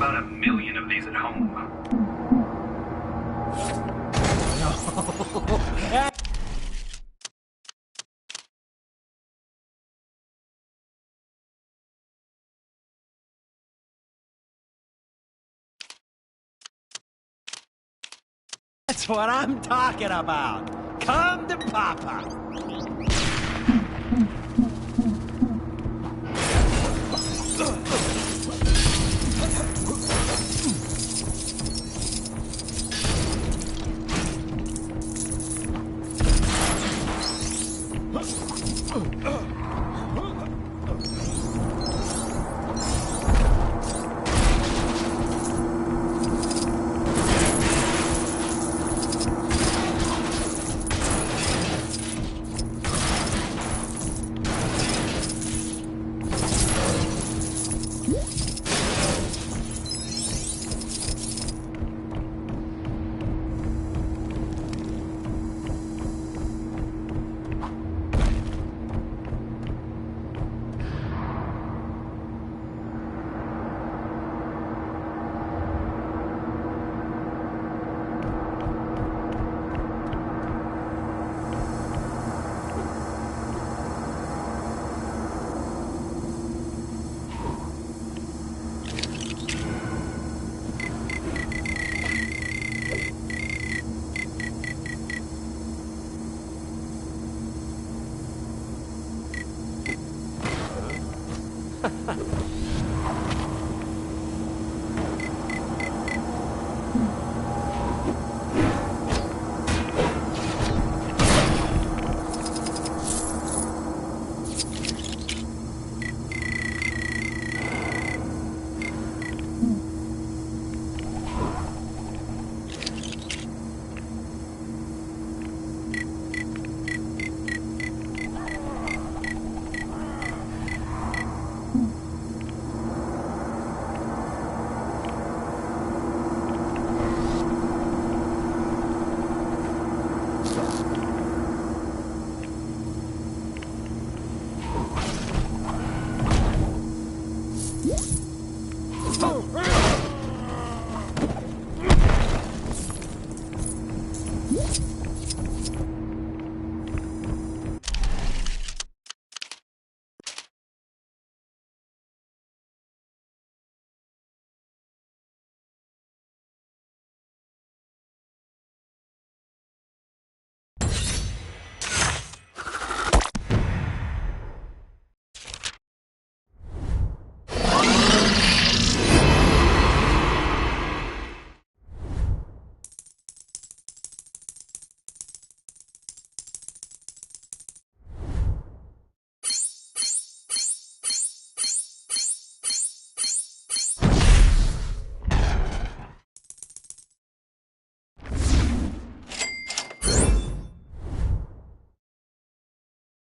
about 1,000,000 of these at home. No. That's what I'm talking about. Come to Papa.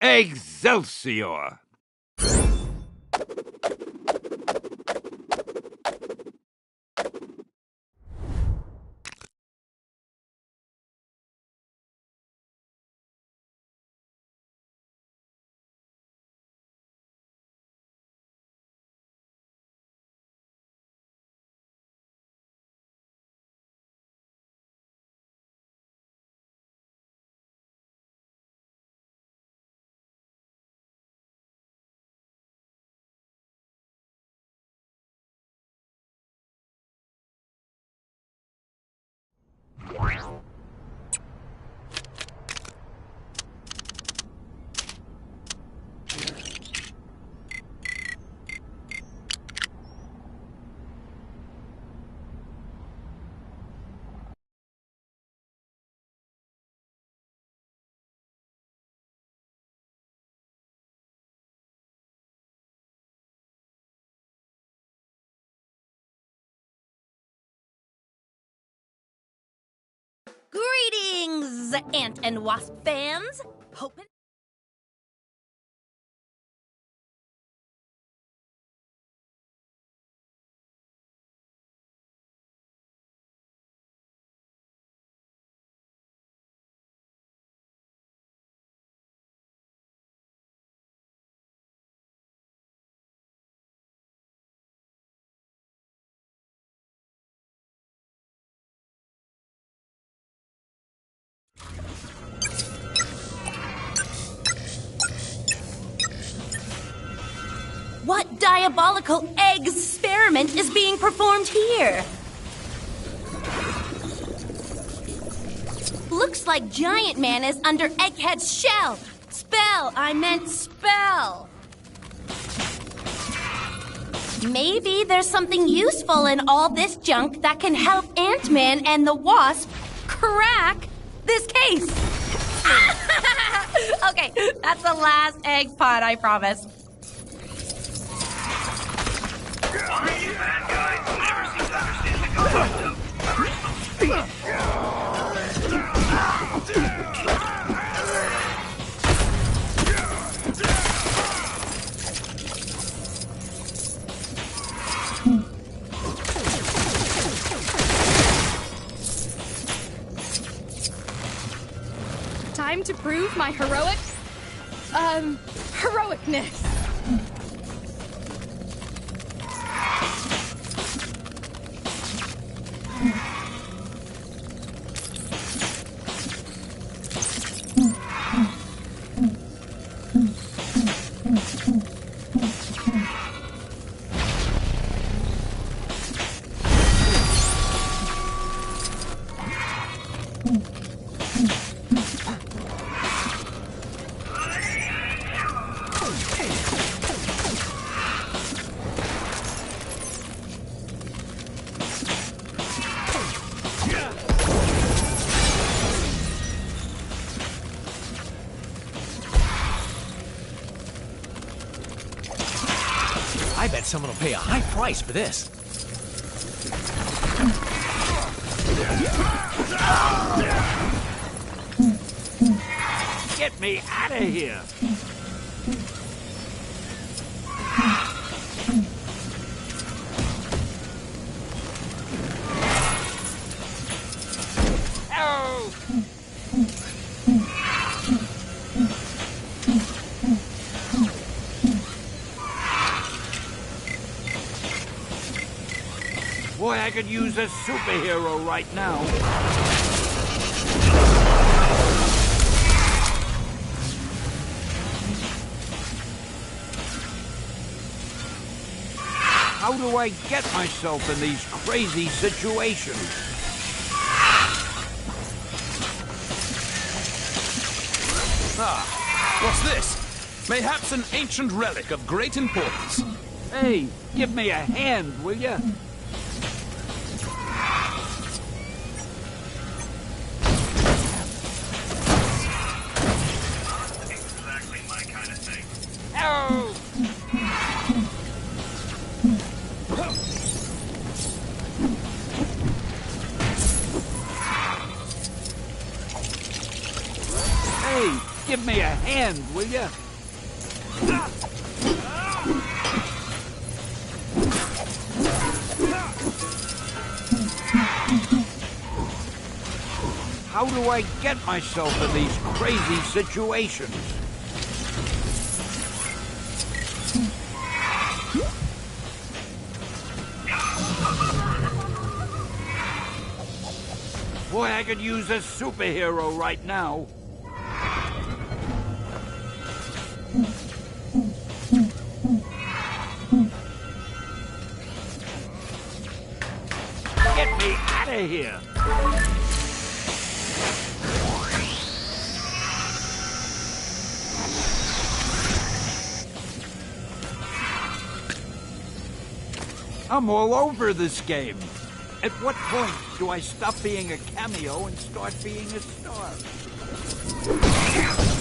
Excelsior! Greetings, Ant and Wasp fans! Hoping What diabolical experiment is being performed here? Looks like Giant Man is under Egghead's shell. Spell, I meant spell. Maybe there's something useful in all this junk that can help Ant-Man and the Wasp crack this case. Okay, that's the last egg pod, I promise. Why you bad guys never seem to understand the concept of personal Time to prove my heroicness. I bet someone will pay a high price for this. Get me out of here! Oh! Boy, I could use a superhero right now. How do I get myself in these crazy situations? Ah, what's this? Mayhaps an ancient relic of great importance. Hey, give me a hand, will ya? exactly my kind of thing. Oh! Hey, give me a hand, will ya? How do I get myself in these crazy situations? Boy, I could use a superhero right now. Get me out of here! I'm all over this game. At what point do I stop being a cameo and start being a star?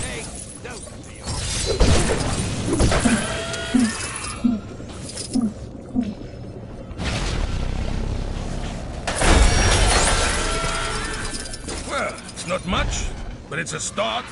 Hey, don't be Well, it's not much, but it's a start.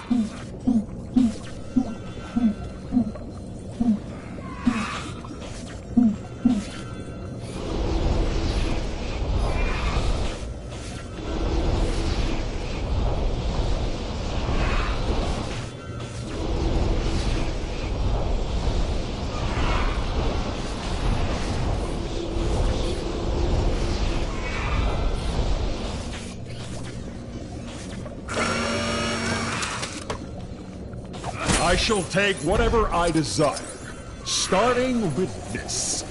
I shall take whatever I desire. Starting with this.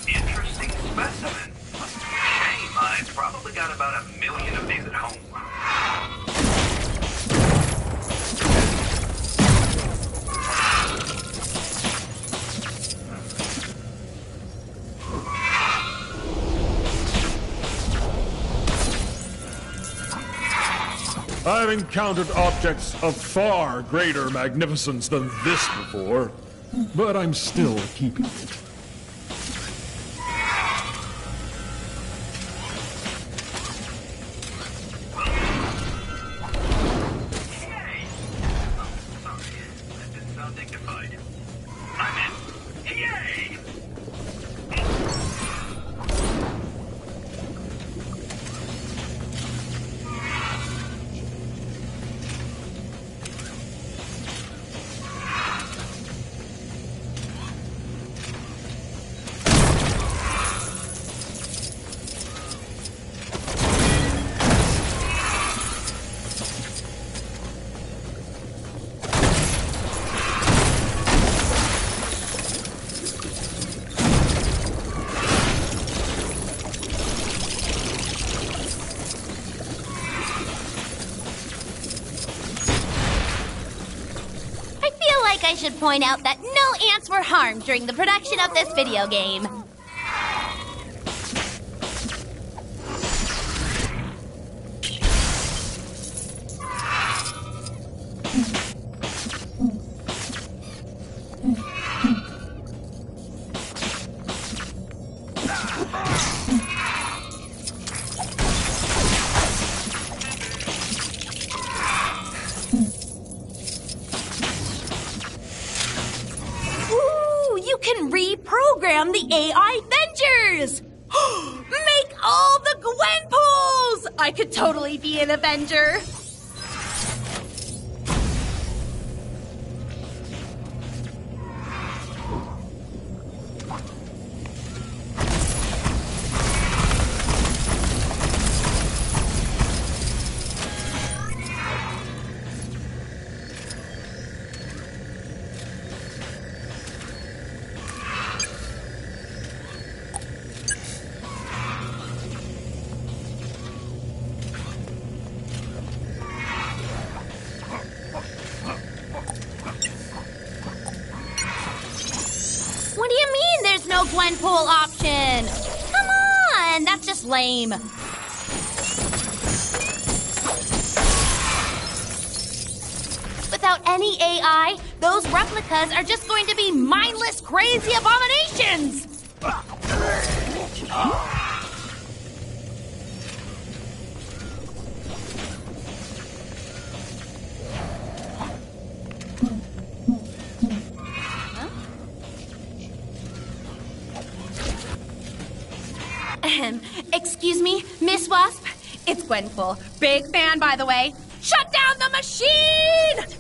Interesting specimen. Shame, I've probably got about 1 million of these at home. I've encountered objects of far greater magnificence than this before, but I'm still keeping it. Yay! Oh, sorry, that didn't sound dignified. I meant, yay! I should point out that no ants were harmed during the production of this video game. Can reprogram the AI Avengers! Make all the Gwenpools! I could totally be an Avenger. What do you mean there's no Gwenpool option? Come on, that's just lame. Without any AI, those replicas are just going to be mindless, crazy abominations! Excuse me, Miss Wasp? It's Gwenpool. Big fan, by the way. Shut down the machine!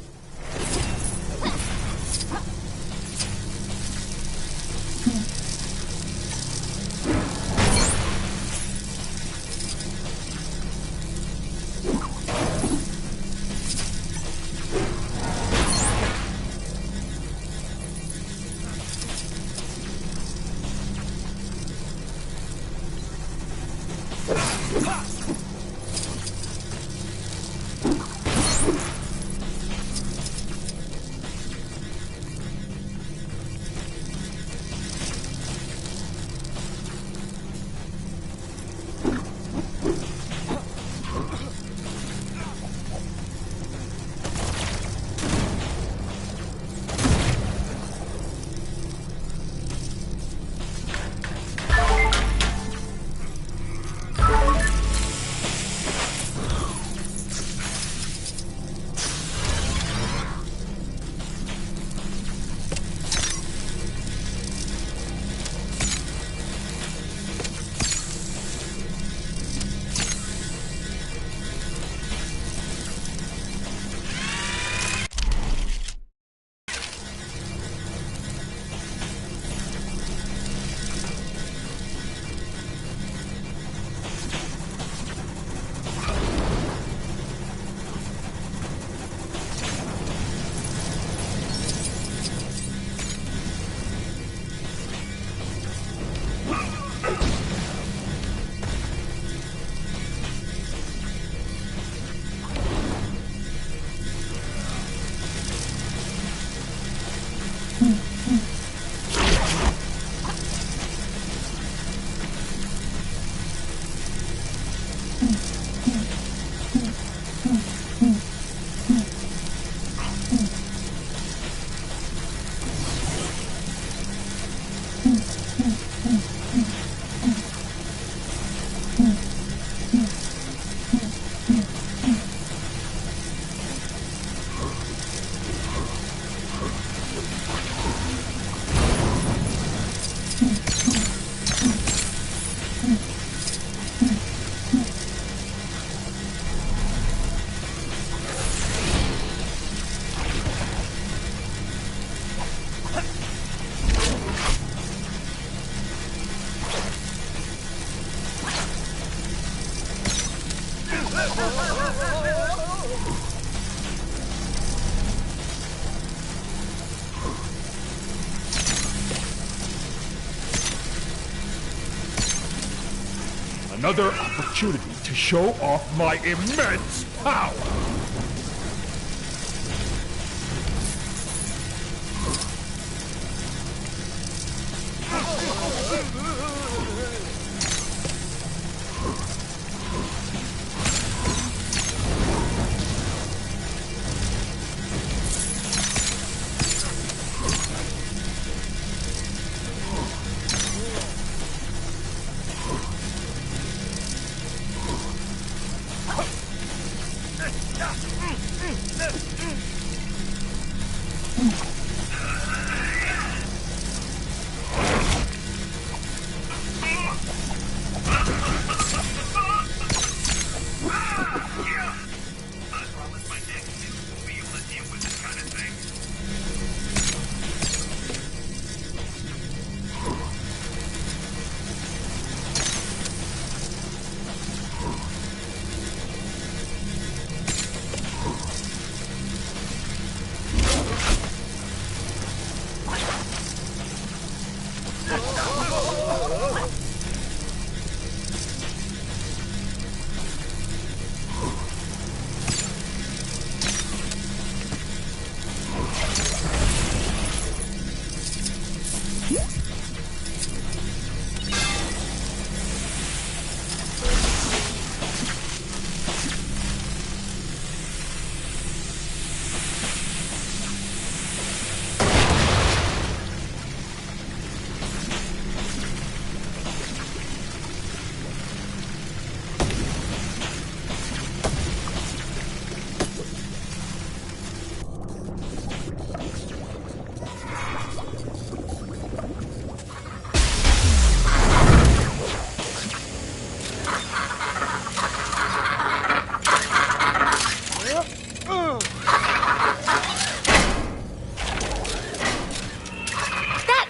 Another opportunity to show off my immense power!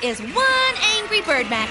Is one angry bird, Mac.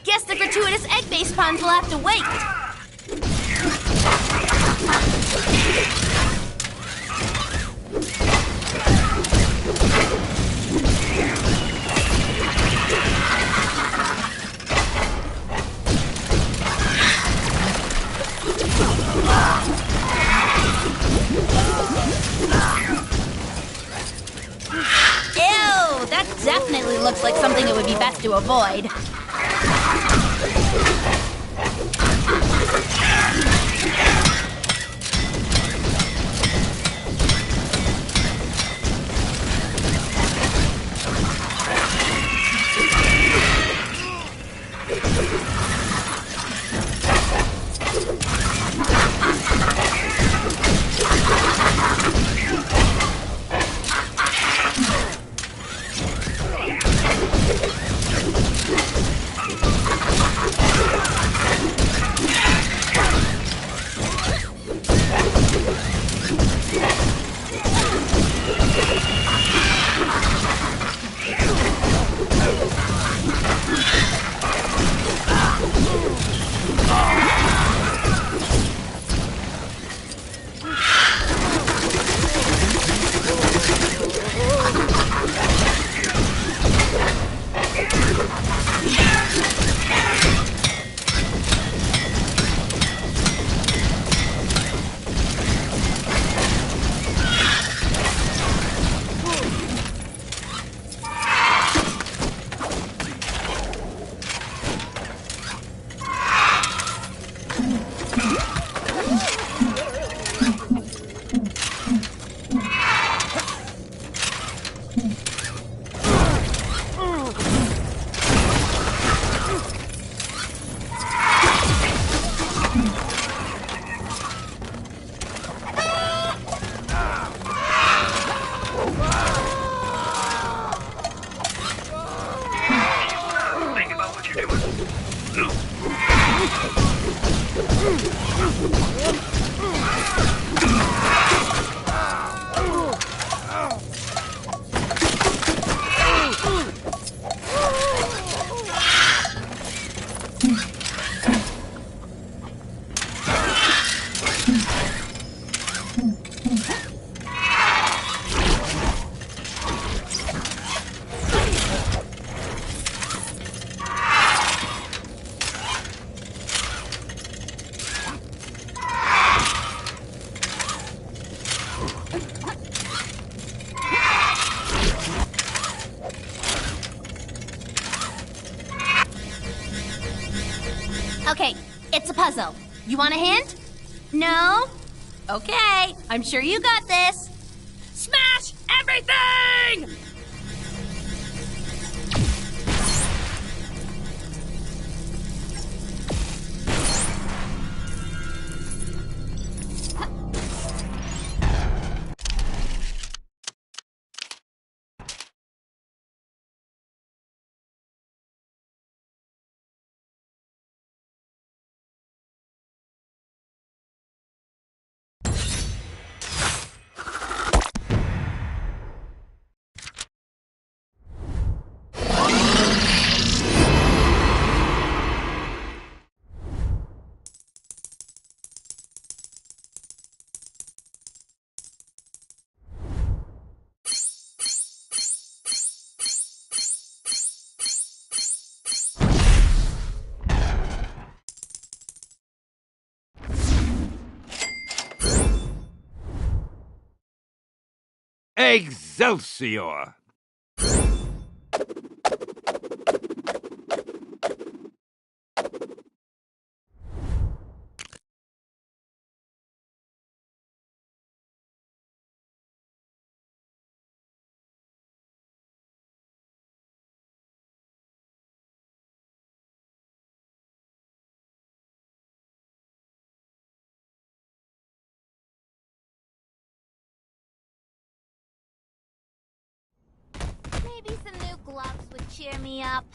Guess the gratuitous egg-based puns will have to wait. Ew, that definitely looks like something it would be best to avoid. Okay, it's a puzzle. You want a hint? No? Okay, I'm sure you got this. Smash everything! Excelsior! Maybe some new gloves would cheer me up.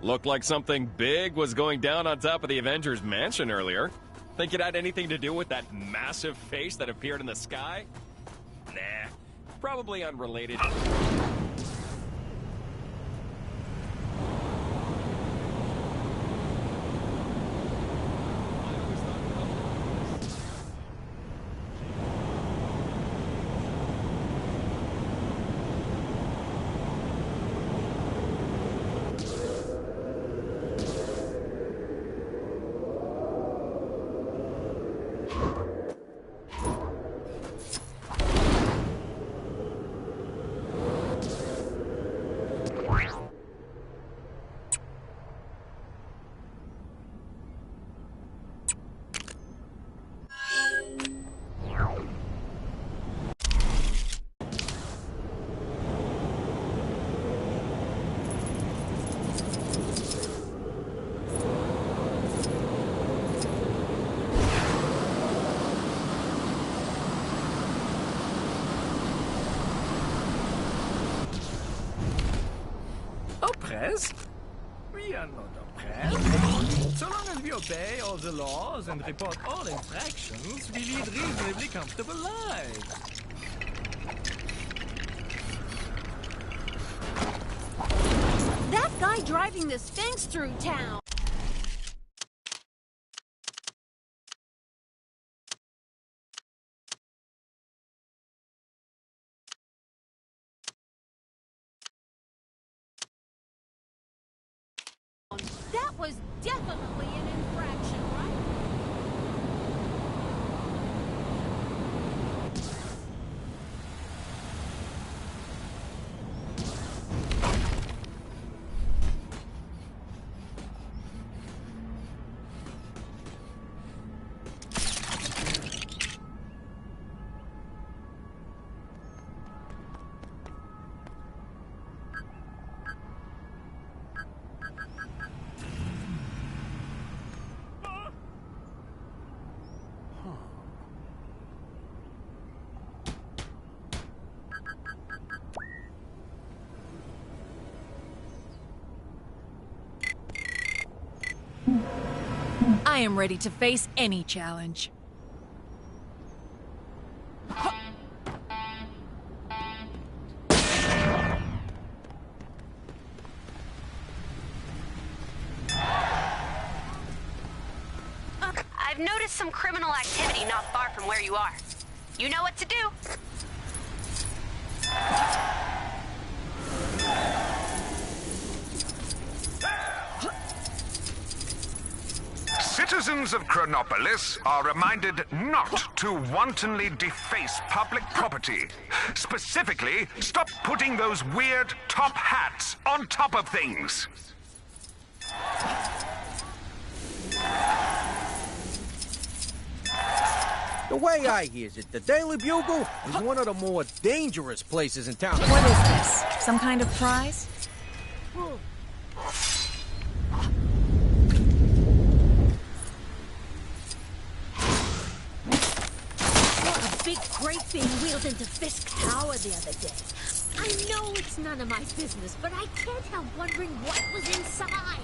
Looked like something big was going down on top of the Avengers mansion earlier. Think it had anything to do with that massive face that appeared in the sky? Nah, probably unrelated. Oppressed? We are not oppressed. So long as we obey all the laws and report all infractions, we lead reasonably comfortable lives. That guy driving the Sphinx through town. That was definitely an infraction, right? I am ready to face any challenge. I've noticed some criminal activity not far from where you are. You know what to do. Citizens of Chronopolis are reminded not to wantonly deface public property. Specifically, stop putting those weird top hats on top of things. The way I hears it, the Daily Bugle is one of the more dangerous places in town. What is this? Some kind of prize? A big crate being wheeled into Fisk Tower the other day. I know it's none of my business, but I can't help wondering what was inside.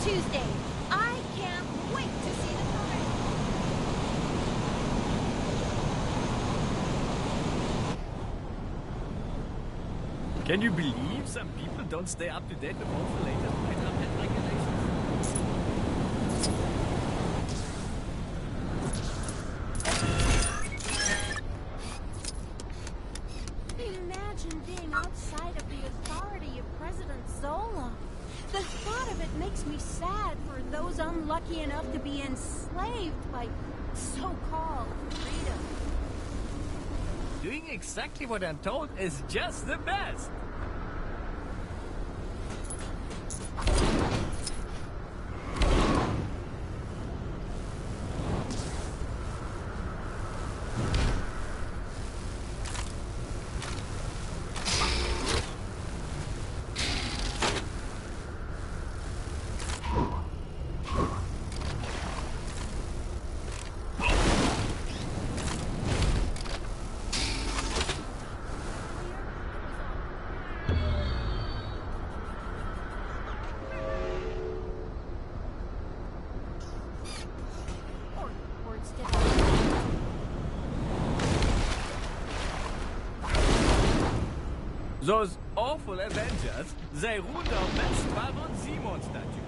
Tuesday. I can't wait to see the parade. Can you believe some people don't stay up to date with all the latest Hydra pet regulations? Imagine being outside of the authority of President Zola. The thought of it makes me sad for those unlucky enough to be enslaved by so-called freedom. Doing exactly what I'm told is just the best. Those awful Avengers, they ruined our best Baron Simon statue.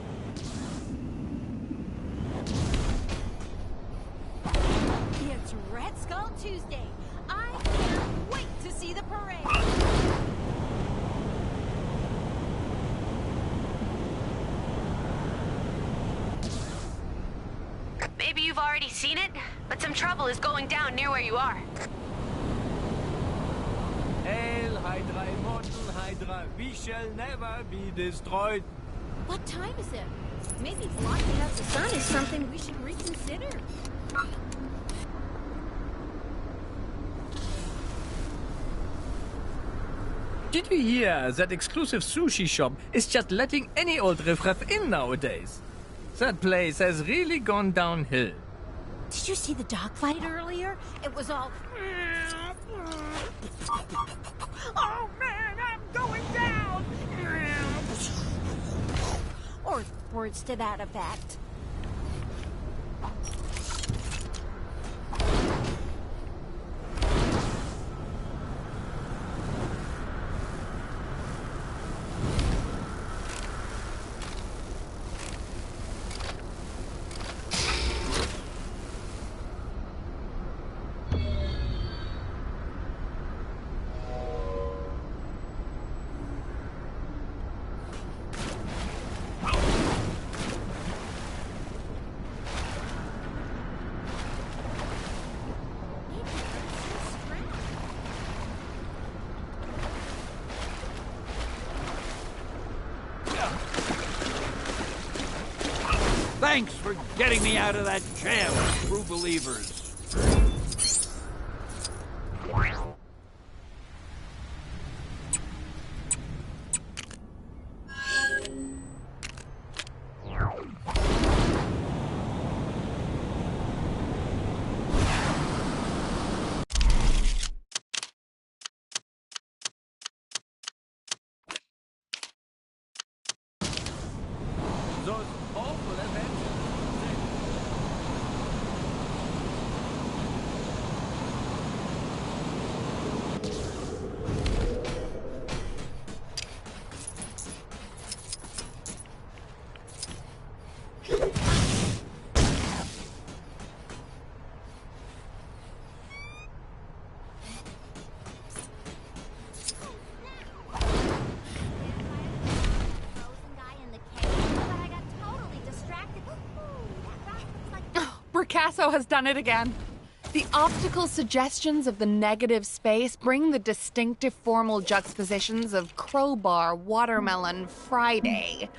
It's Red Skull Tuesday. I can't wait to see the parade. Maybe you've already seen it, but some trouble is going down near where you are. Hail Hydra, immortal Hydra, we shall never be destroyed. What time is it? Maybe blocking out the sun is something we should reconsider. Did you hear that exclusive sushi shop is just letting any old riffraff in nowadays? That place has really gone downhill. Did you see the dogfight earlier? It was all... Oh man, I'm going down! Or words to that effect. Thanks for getting me out of that jam, true believers. Those awful adventures. Bricasso has done it again. The optical suggestions of the negative space bring the distinctive formal juxtapositions of crowbar, watermelon, Friday.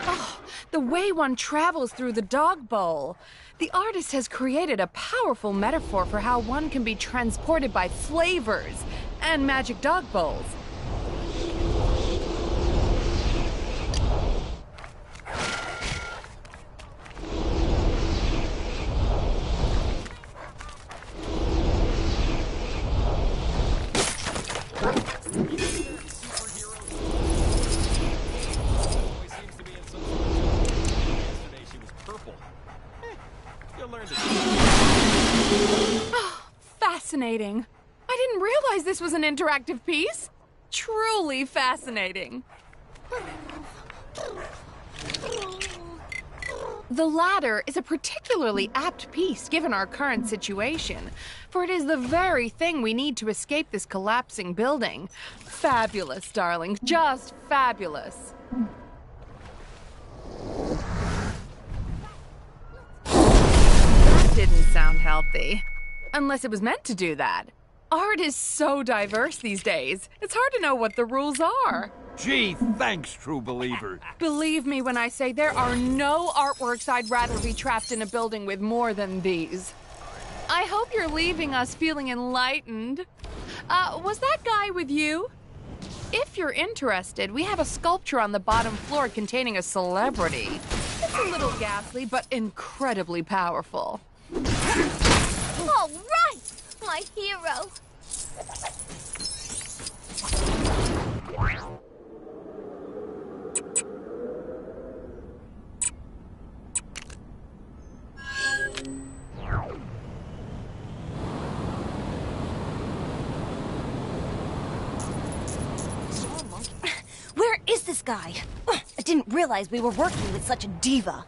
Oh, the way one travels through the dog bowl. The artist has created a powerful metaphor for how one can be transported by flavors and magic dog bowls. Fascinating. I didn't realize this was an interactive piece. Truly fascinating. The latter is a particularly apt piece given our current situation, for it is the very thing we need to escape this collapsing building. Fabulous, darling. Just fabulous. That didn't sound healthy. Unless it was meant to do that. Art is so diverse these days. It's hard to know what the rules are. Gee, thanks, true believer. Believe me when I say there are no artworks I'd rather be trapped in a building with more than these. I hope you're leaving us feeling enlightened. Was that guy with you? If you're interested, we have a sculpture on the bottom floor containing a celebrity. It's a little ghastly, but incredibly powerful. All right, my hero. Where is this guy? I didn't realize we were working with such a diva.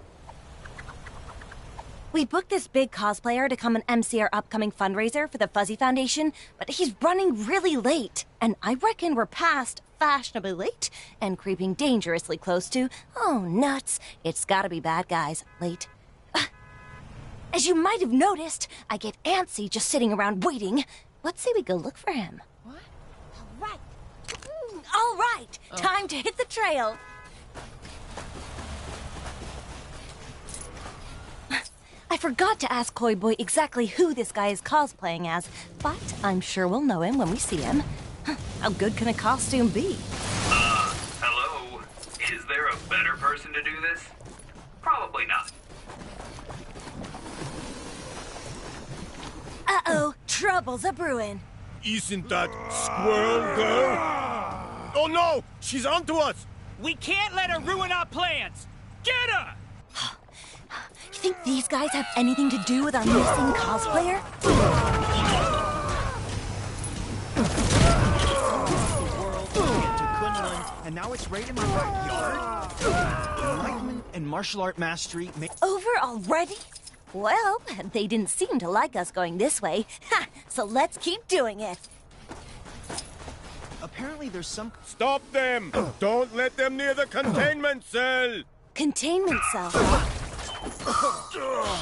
We booked this big cosplayer to come and MC our upcoming fundraiser for the Fuzzy Foundation, but he's running really late. And I reckon we're past fashionably late and creeping dangerously close to, oh, nuts. It's gotta be bad guys late. As you might have noticed, I get antsy just sitting around waiting. Let's say we go look for him. What? All right. Time to hit the trail. I forgot to ask Koi Boy exactly who this guy is cosplaying as, but I'm sure we'll know him when we see him. How good can a costume be? Hello? Is there a better person to do this? Probably not. Uh-oh, trouble's a-brewing. Isn't that Squirrel Girl? Oh no! She's onto us! We can't let her ruin our plans! Get her! You think these guys have anything to do with our missing cosplayer? The world to Kunlun, and now it's right in my backyard? Enlightenment and martial art mastery Over already? Well, they didn't seem to like us going this way. Ha! So let's keep doing it. Apparently there's some... Stop them! Don't let them near the containment cell! Containment cell?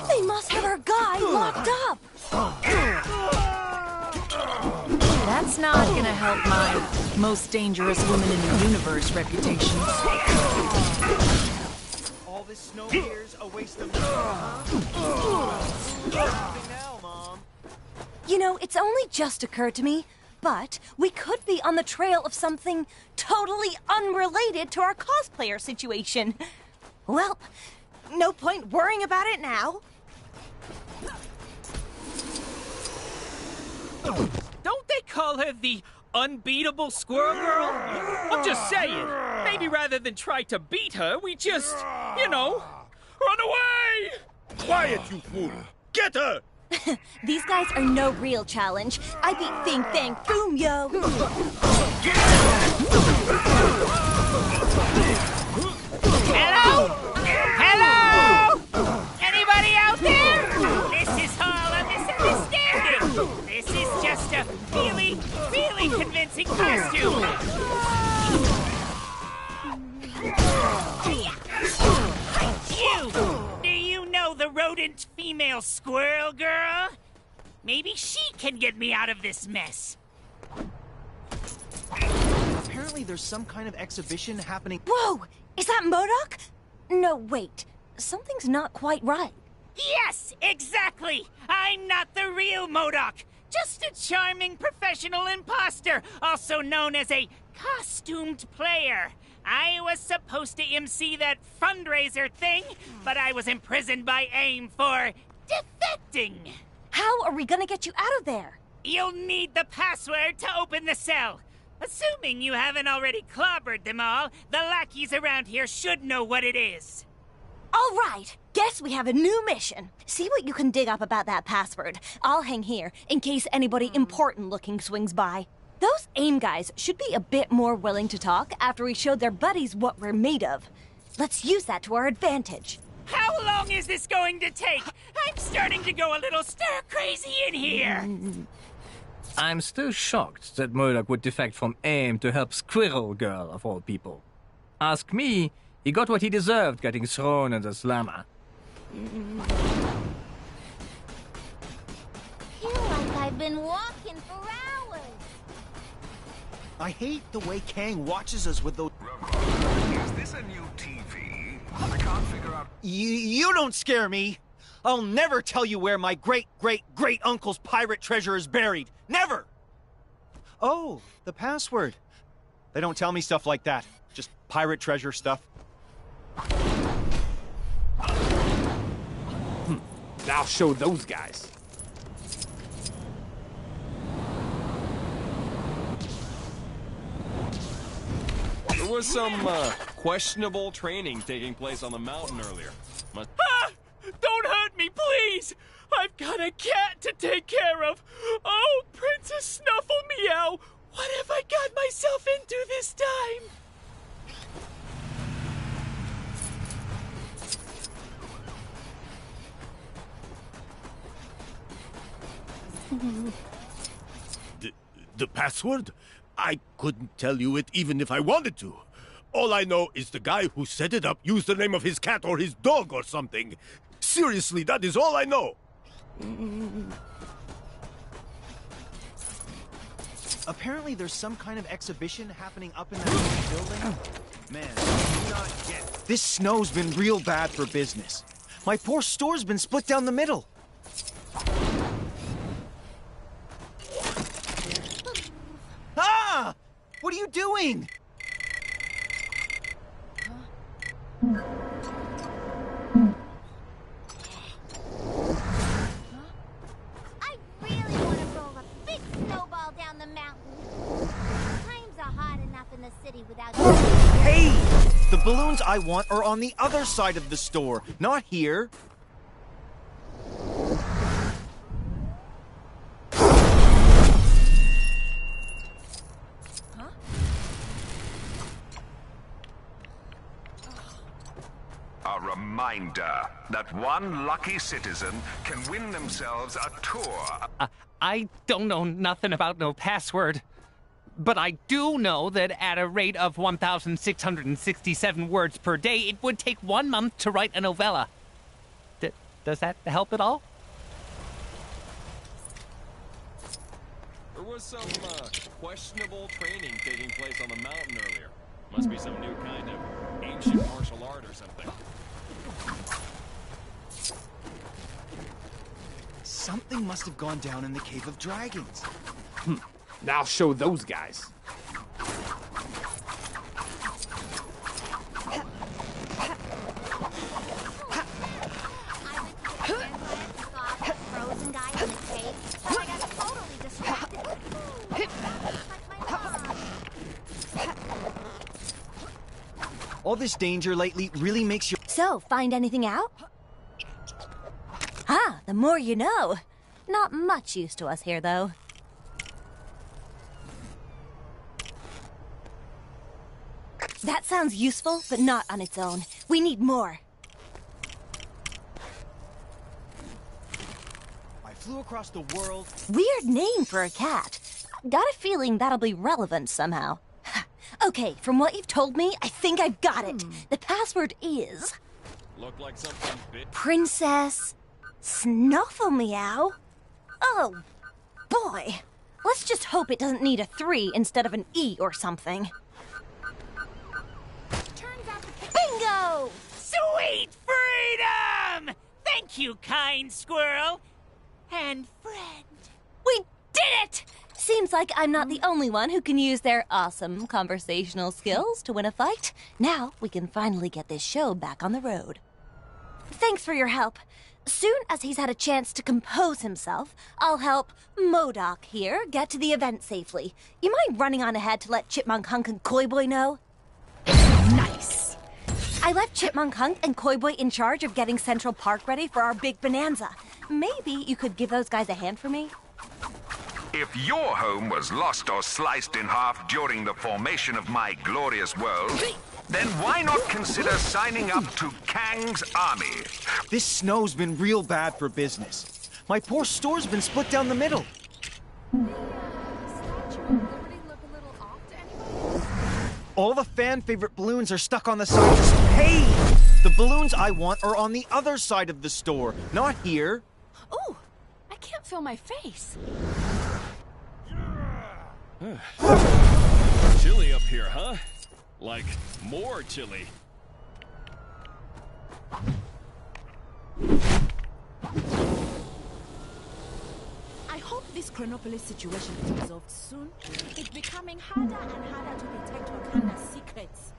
They must have our guy locked up! That's not gonna help my most dangerous woman in the universe reputation. this snow here's a waste of time, huh? Now, Mom. You know, it's only just occurred to me, but we could be on the trail of something totally unrelated to our cosplayer situation. Well, no point worrying about it now. Don't they call her the unbeatable squirrel girl? I'm just saying. Maybe rather than try to beat her, we just, you know, run away! Quiet, you fool! Get her! These guys are no real challenge. I beat Fing Fang Boom, yo! Hello? Hello? Anybody out there? This is all a misunderstanding. This is just a really, really convincing costume. You! Do you know the rodent female squirrel girl? Maybe she can get me out of this mess. Apparently there's some kind of exhibition happening. Whoa! Is that MODOK? No, wait. Something's not quite right. Yes, exactly! I'm not the real MODOK. Just a charming professional imposter, also known as a costumed player. I was supposed to MC that fundraiser thing, but I was imprisoned by AIM for defecting. How are we gonna get you out of there? You'll need the password to open the cell. Assuming you haven't already clobbered them all, the lackeys around here should know what it is. All right, guess we have a new mission. See what you can dig up about that password. I'll hang here in case anybody important looking swings by. Those AIM guys should be a bit more willing to talk after we showed their buddies what we're made of. Let's use that to our advantage. How long is this going to take? I'm starting to go a little stir-crazy in here. I'm still shocked that MODOK would defect from AIM to help Squirrel Girl, of all people. Ask me, he got what he deserved getting thrown in the slammer. Feel like I've been walking for hours. I hate the way Kang watches us with those... Is this a new TV? I can't figure out... You don't scare me! I'll never tell you where my great-great-great-uncle's pirate treasure is buried! Never! Oh, the password. They don't tell me stuff like that. Just pirate treasure stuff. I'll show those guys. There was some questionable training taking place on the mountain earlier. Ah! Don't hurt me, please! I've got a cat to take care of! Oh, Princess Snuffle Meow! What have I got myself into this time? The password? I couldn't tell you it even if I wanted to. All I know is the guy who set it up used the name of his cat or his dog or something. Seriously, that is all I know. Apparently there's some kind of exhibition happening up in that building. Man, do not get... This snow's been real bad for business. My poor store's been split down the middle. Ah! What are you doing? I really want to roll a big snowball down the mountain. Times are hard enough in the city without... Hey! The balloons I want are on the other side of the store, not here. A reminder that one lucky citizen can win themselves a tour. I don't know nothing about no password. But I do know that at a rate of 1,667 words per day, it would take 1 month to write a novella. Does that help at all? There was some questionable training taking place on the mountain earlier. Must be some new kind of ancient martial art or something. Something must have gone down in the Cave of Dragons. Now I'll show those guys. Frozen guy in the cave, but I got totally distracted with food. Like my mom. All this danger lately really makes you... So, find anything out? Ah, the more you know. Not much use to us here, though. That sounds useful, but not on its own. We need more. I flew across the world... Weird name for a cat. Got a feeling that'll be relevant somehow. Okay, from what you've told me, I think I've got it. The password is... Look like something bit... Princess... Snuffle Meow? Oh, boy. Let's just hope it doesn't need a 3 instead of an E or something. Bingo! Sweet freedom! Thank you, kind squirrel. And friend. We did it! Seems like I'm not the only one who can use their awesome conversational skills to win a fight. Now we can finally get this show back on the road. Thanks for your help. Soon as he's had a chance to compose himself, I'll help MODOK here get to the event safely. You mind running on ahead to let Chipmunk Hunk and Koi Boy know? Nice! I left Chipmunk Hunk and Koi Boy in charge of getting Central Park ready for our big bonanza. Maybe you could give those guys a hand for me? If your home was lost or sliced in half during the formation of my glorious world, then why not consider signing up to Kang's army? This snow's been real bad for business. My poor store's been split down the middle. All the fan-favorite balloons are stuck on the side. Hey! The balloons I want are on the other side of the store, not here. Ooh, I can't feel my face. Chilly up here, huh? Like, more chilly. I hope this Chronopolis situation is resolved soon. It's becoming harder and harder to protect Wakanda's secrets.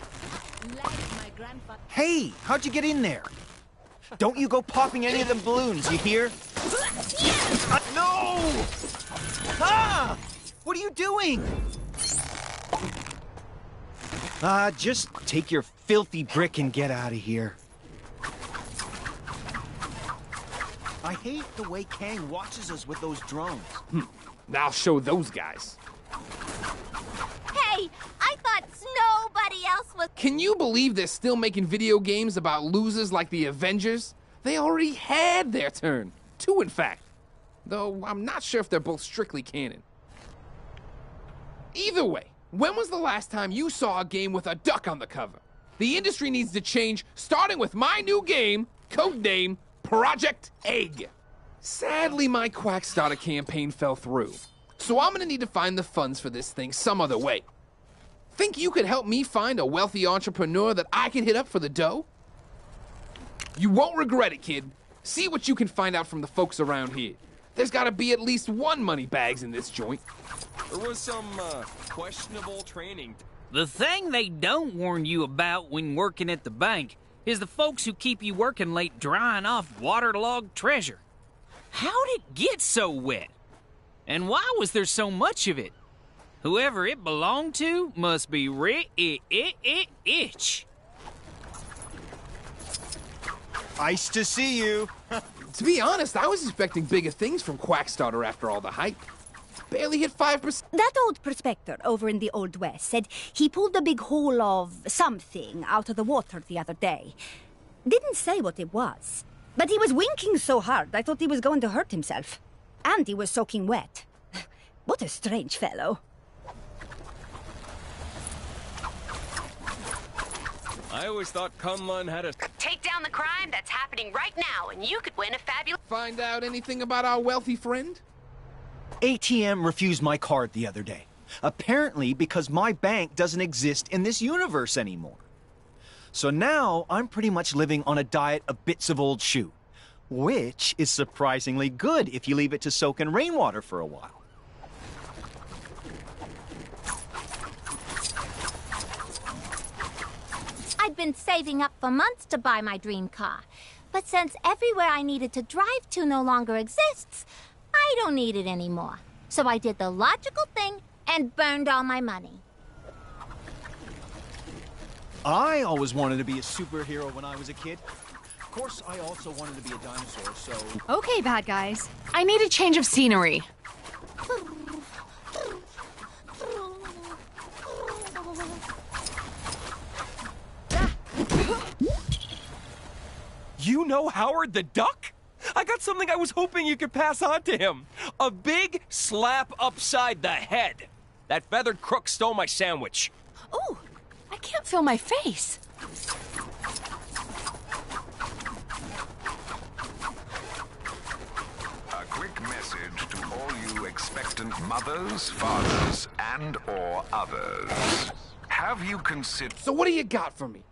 Like my grandfather... Hey, how'd you get in there? Don't you go popping any of them balloons, you hear? No! Ah! What are you doing? Just take your filthy brick and get out of here. I hate the way Kang watches us with those drones. Now I'll show those guys. Hey, I thought nobody else was... Can you believe they're still making video games about losers like the Avengers? They already had their turn. 2, in fact. Though I'm not sure if they're both strictly canon. Either way, when was the last time you saw a game with a duck on the cover? The industry needs to change, starting with my new game, codename Project Egg. Sadly, my Quackstarter campaign fell through, so I'm gonna need to find the funds for this thing some other way. Think you could help me find a wealthy entrepreneur that I can hit up for the dough? You won't regret it, kid. See what you can find out from the folks around here. There's gotta be at least one money bags in this joint. There was some, questionable training. The thing they don't warn you about when working at the bank is the folks who keep you working late drying off waterlogged treasure. How'd it get so wet? And why was there so much of it? Whoever it belonged to must be rich. Nice to see you. To be honest, I was expecting bigger things from Quackstarter after all the hype. Barely hit 5%. That old prospector over in the Old West said he pulled a big hole of something out of the water the other day. Didn't say what it was, but he was winking so hard I thought he was going to hurt himself. And he was soaking wet. What a strange fellow. I always thought Kunlun had a... Take down the crime that's happening right now, and you could win a fabulous... Find out anything about our wealthy friend? ATM refused my card the other day. Apparently because my bank doesn't exist in this universe anymore. So now I'm pretty much living on a diet of bits of old shoe, which is surprisingly good if you leave it to soak in rainwater for a while. I'd been saving up for months to buy my dream car. But since everywhere I needed to drive to no longer exists, I don't need it anymore. So I did the logical thing and burned all my money. I always wanted to be a superhero when I was a kid. Of course, I also wanted to be a dinosaur, so... Okay, bad guys. I need a change of scenery. You know Howard the Duck? I got something I was hoping you could pass on to him. A big slap upside the head. That feathered crook stole my sandwich. Ooh, I can't feel my face. A quick message to all you expectant mothers, fathers, and or others. Have you considered... So what do you got for me?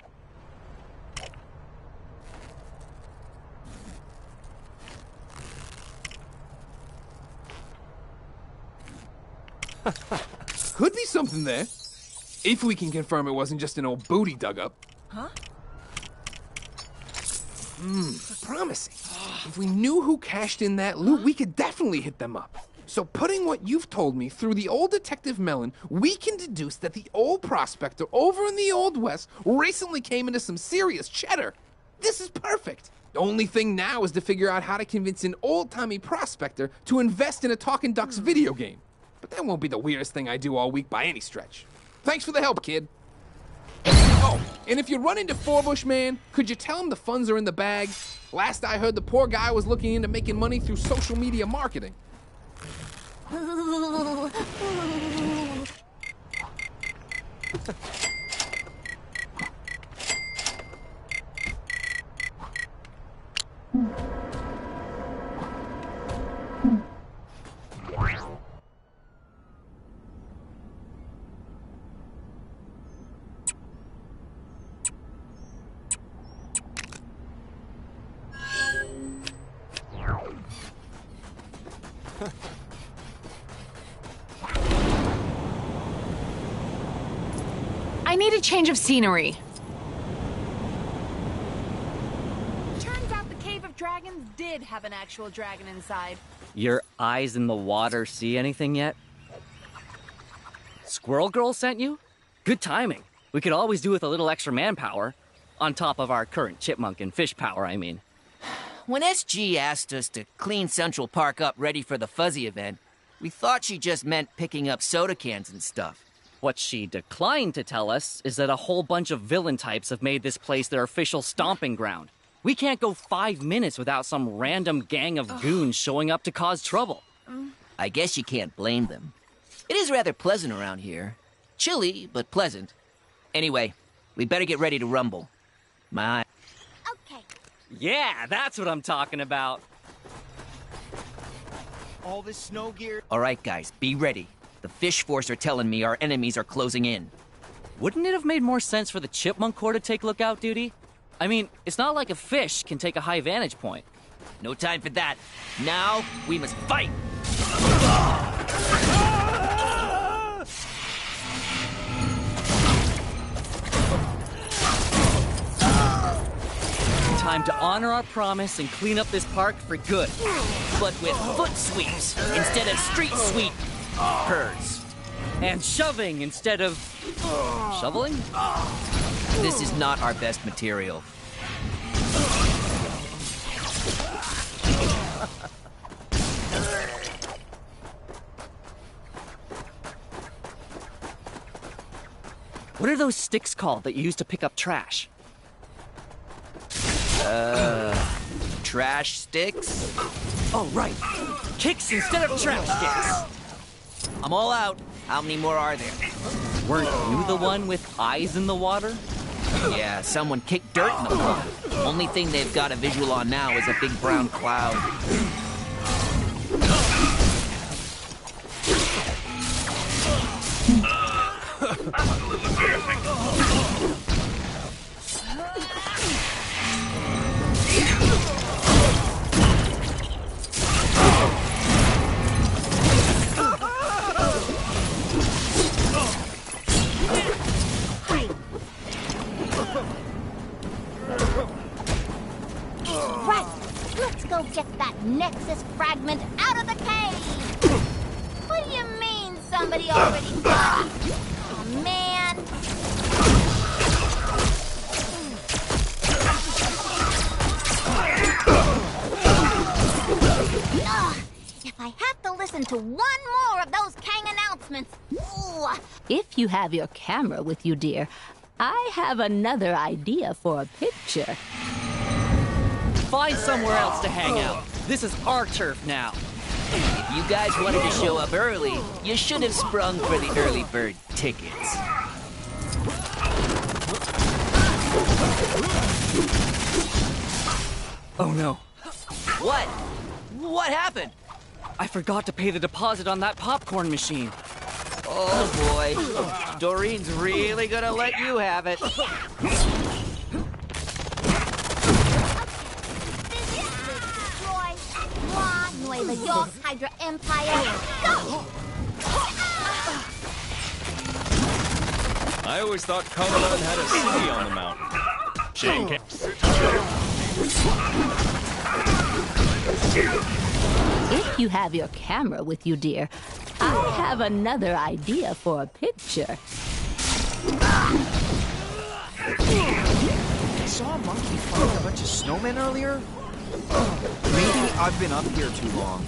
Could be something there. If we can confirm it wasn't just an old booty dug up. Huh? Promising. If we knew who cashed in that loot, we could definitely hit them up. So putting what you've told me through the old Detective Mellon, we can deduce that the old prospector over in the Old West recently came into some serious cheddar. This is perfect. The only thing now is to figure out how to convince an old-timey prospector to invest in a Talking Ducks video game. But that won't be the weirdest thing I do all week by any stretch. Thanks for the help, kid. Oh, and if you run into Forbush Man, could you tell him the funds are in the bag? Last I heard, the poor guy was looking into making money through social media marketing. I need a change of scenery. Turns out the Cave of Dragons did have an actual dragon inside. Your eyes in the water see anything yet? Squirrel Girl sent you? Good timing. We could always do with a little extra manpower. On top of our current chipmunk and fish power, I mean. When SG asked us to clean Central Park up ready for the Fuzzy event, we thought she just meant picking up soda cans and stuff. What she declined to tell us is that a whole bunch of villain types have made this place their official stomping ground. We can't go 5 minutes without some random gang of goons showing up to cause trouble. I guess you can't blame them. It is rather pleasant around here. Chilly, but pleasant. Anyway, we better get ready to rumble. My... Okay. Yeah, that's what I'm talking about. All this snow gear... All right, guys, be ready. The Fish Force are telling me our enemies are closing in. Wouldn't it have made more sense for the Chipmunk Corps to take lookout duty? I mean, it's not like a fish can take a high vantage point. No time for that. Now, we must fight! Time to honor our promise and clean up this park for good. But with foot sweeps instead of street sweep herds. And shoving instead of... shoveling? This is not our best material. What are those sticks called that you use to pick up trash? Trash sticks? Oh, right. Kicks instead of trash sticks. I'm all out. How many more are there? Weren't you the one with eyes in the water? Yeah, someone kicked dirt in the water. Only thing they've got a visual on now is a big brown cloud. this fragment out of the cave! What do you mean somebody already got? Oh, man. Ugh, if I have to listen to one more of those Kang announcements... Ooh. If you have your camera with you, dear, I have another idea for a picture. Find somewhere else to hang out. This is our turf now. If you guys wanted to show up early, you should have sprung for the early bird tickets. Oh no. What? What happened? I forgot to pay the deposit on that popcorn machine. Oh boy. Doreen's really gonna let you have it. Nueva York Hydra Empire. Go! I always thought Colorado had a city on the mountain. Shane can't. If you have your camera with you, dear, I have another idea for a picture. I saw a monkey fight a bunch of snowmen earlier. Maybe I've been up here too long.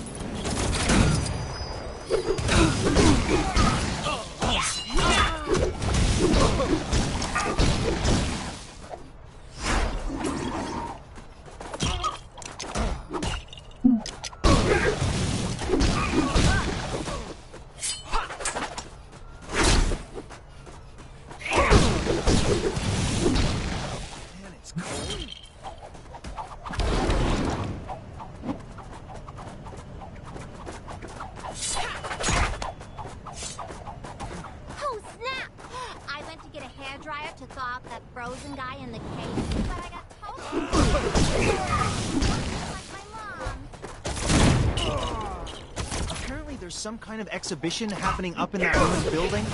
Some kind of exhibition happening up in that ruined building?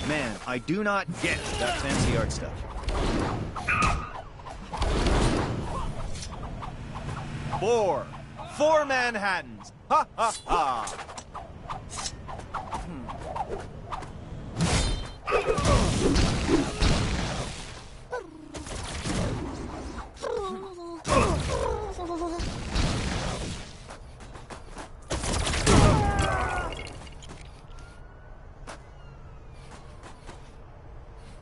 Man, I do not get that fancy art stuff. Four Manhattans! Ha ha ha!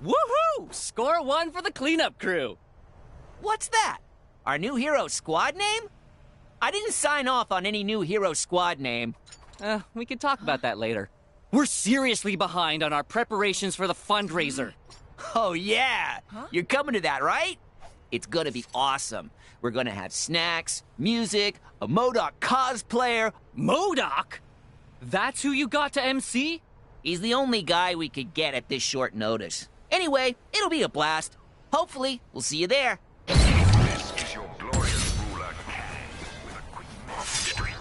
Woohoo! Score one for the cleanup crew. What's that? Our new hero squad name? I didn't sign off on any new hero squad name. We can talk about that later. We're seriously behind on our preparations for the fundraiser. Oh, yeah. You're coming to that, right? It's gonna be awesome. We're gonna have snacks, music, a MODOK cosplayer. MODOK? That's who you got to MC? He's the only guy we could get at this short notice. Anyway, it'll be a blast. Hopefully, we'll see you there. This is your glorious ruler, Kang, with a quick message to you.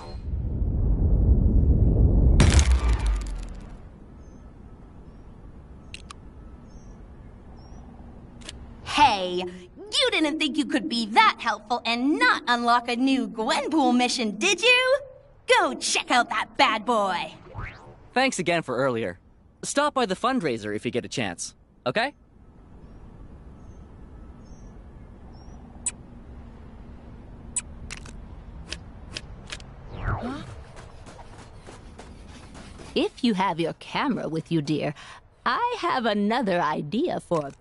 Hey, you didn't think you could be that helpful and not unlock a new Gwenpool mission, did you? Go check out that bad boy. Thanks again for earlier. Stop by the fundraiser if you get a chance, okay? If you have your camera with you, dear, I have another idea for a...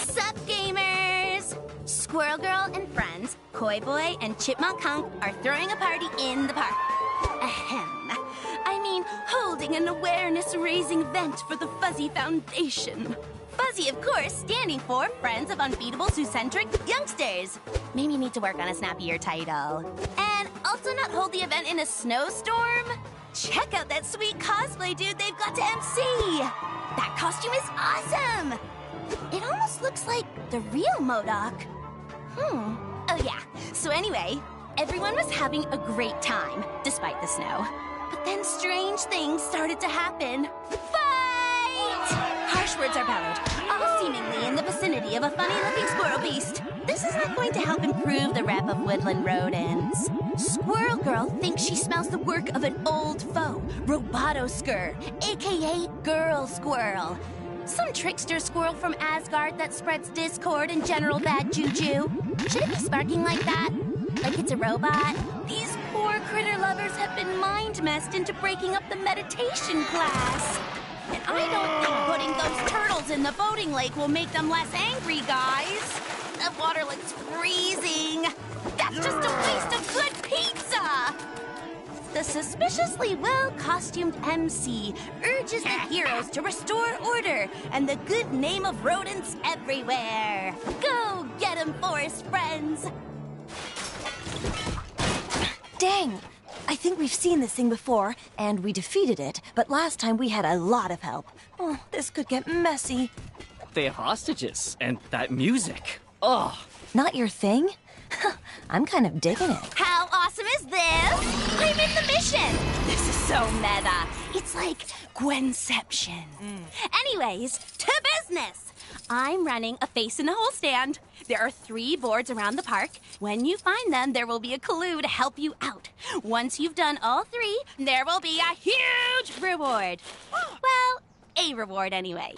Sup, gamers? Squirrel Girl and friends, Koi Boy and Chipmunk Hunk are throwing a party in the park. Ahem. I mean, holding an awareness-raising event for the Fuzzy Foundation. Fuzzy, of course, standing for Friends of Unbeatable Zoocentric Youngsters. Maybe need to work on a snappier title. And also not hold the event in a snowstorm? Check out that sweet cosplay dude they've got to MC! That costume is awesome! It almost looks like the real MODOK. Oh yeah, so anyway, Everyone was having a great time, despite the snow. But then strange things started to happen. Fight! Harsh words are bellowed, all seemingly in the vicinity of a funny-looking squirrel beast. This is not going to help improve the rep of woodland rodents. Squirrel Girl thinks she smells the work of an old foe, Robotoskur, aka Girl Squirrel. Some trickster squirrel from Asgard that spreads discord and general bad juju. Should it be sparking like that? Like it's a robot? These poor critter lovers have been mind-messed into breaking up the meditation class. And I don't think putting those turtles in the boating lake will make them less angry, guys. The water looks freezing. That's just a waste of good pizza. The suspiciously well-costumed MC urges the heroes to restore order and the good name of rodents everywhere. Go get 'em, forest friends! Dang, I think we've seen this thing before, and we defeated it, but last time we had a lot of help. Oh, this could get messy. They have hostages, and that music. Oh. Not your thing? I'm kind of digging it. How awesome is this? I'm in the mission! This is so meta. It's like Gwenception. Anyways, to business! I'm running a face-in-the-hole stand. There are 3 boards around the park. When you find them, there will be a clue to help you out. Once you've done all 3, there will be a huge reward. Well, a reward anyway.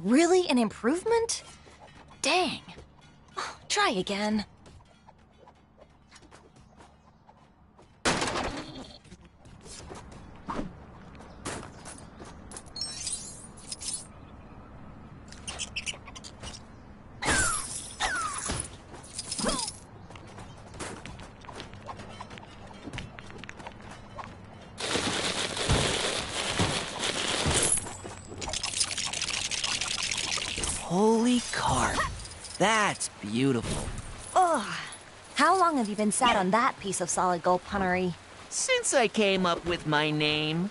Really an improvement? Dang. Try again. Holy carp. That's beautiful. Ugh. How long have you been sat on that piece of solid gold punnery? Since I came up with my name.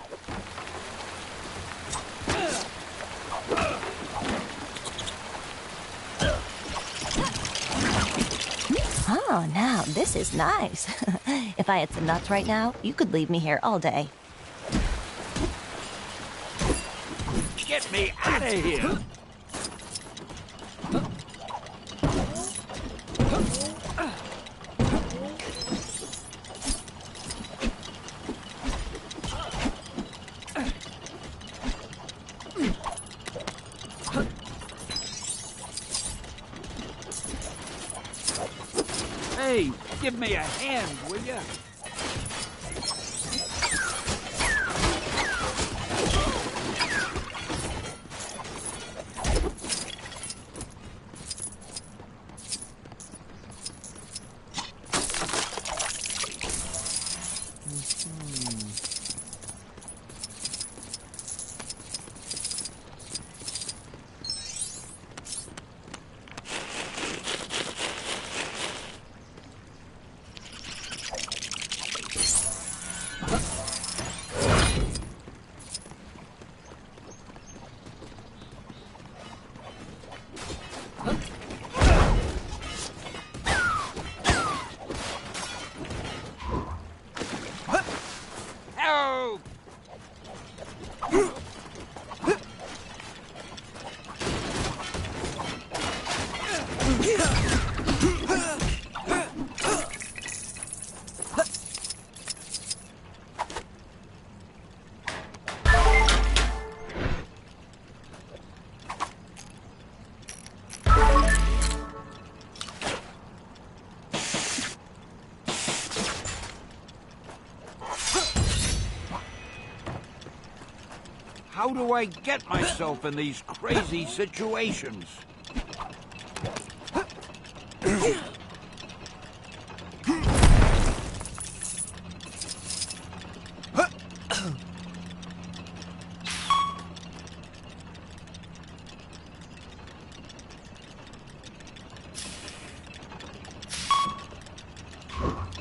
Oh. Oh, now, this is nice. If I had some nuts right now, you could leave me here all day. Get me out of here! Hey, give me a hand, will ya? How do I get myself in these crazy situations?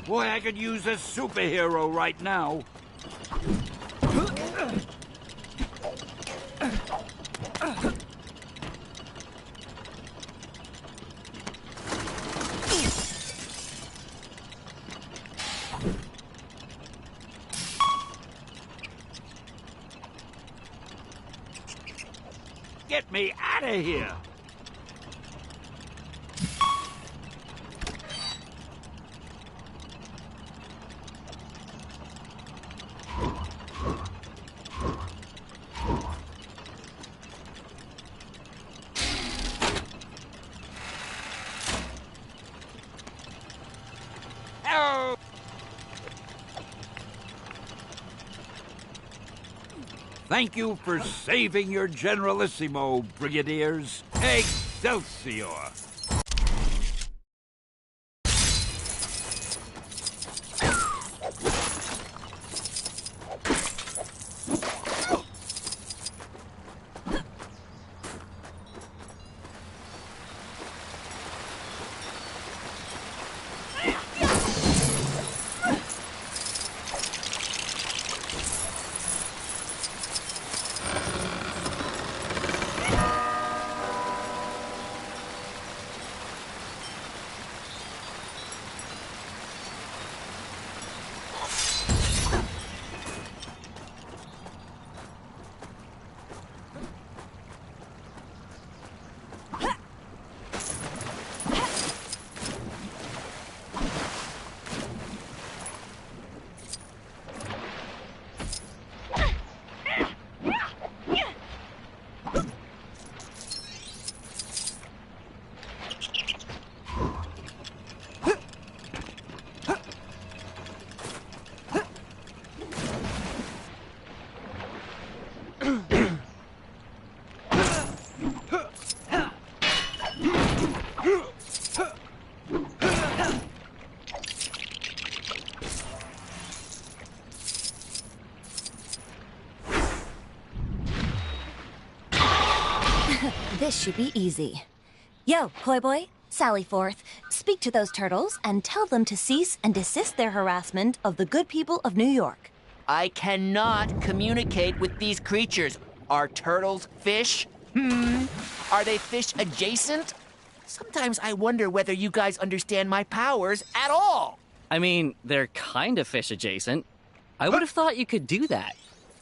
Boy, I could use a superhero right now. Get me out of here! Thank you for saving your Generalissimo, Brigadiers. Excelsior! This should be easy. Yo, Koi Boy, sally forth, speak to those turtles, and tell them to cease and desist their harassment of the good people of New York. I cannot communicate with these creatures. Are turtles fish? Are they fish adjacent? Sometimes I wonder whether you guys understand my powers at all. I mean, they're kind of fish adjacent. I would have thought you could do that.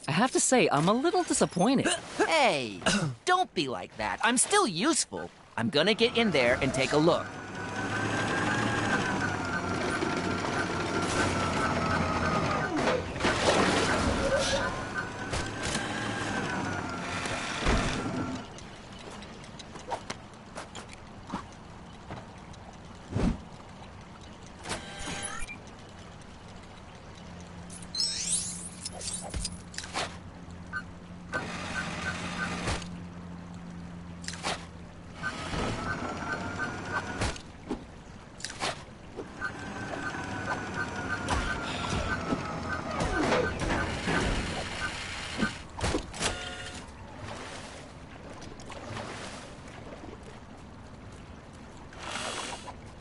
I have to say, I'm a little disappointed. Hey, don't be like that. I'm still useful. I'm gonna get in there and take a look.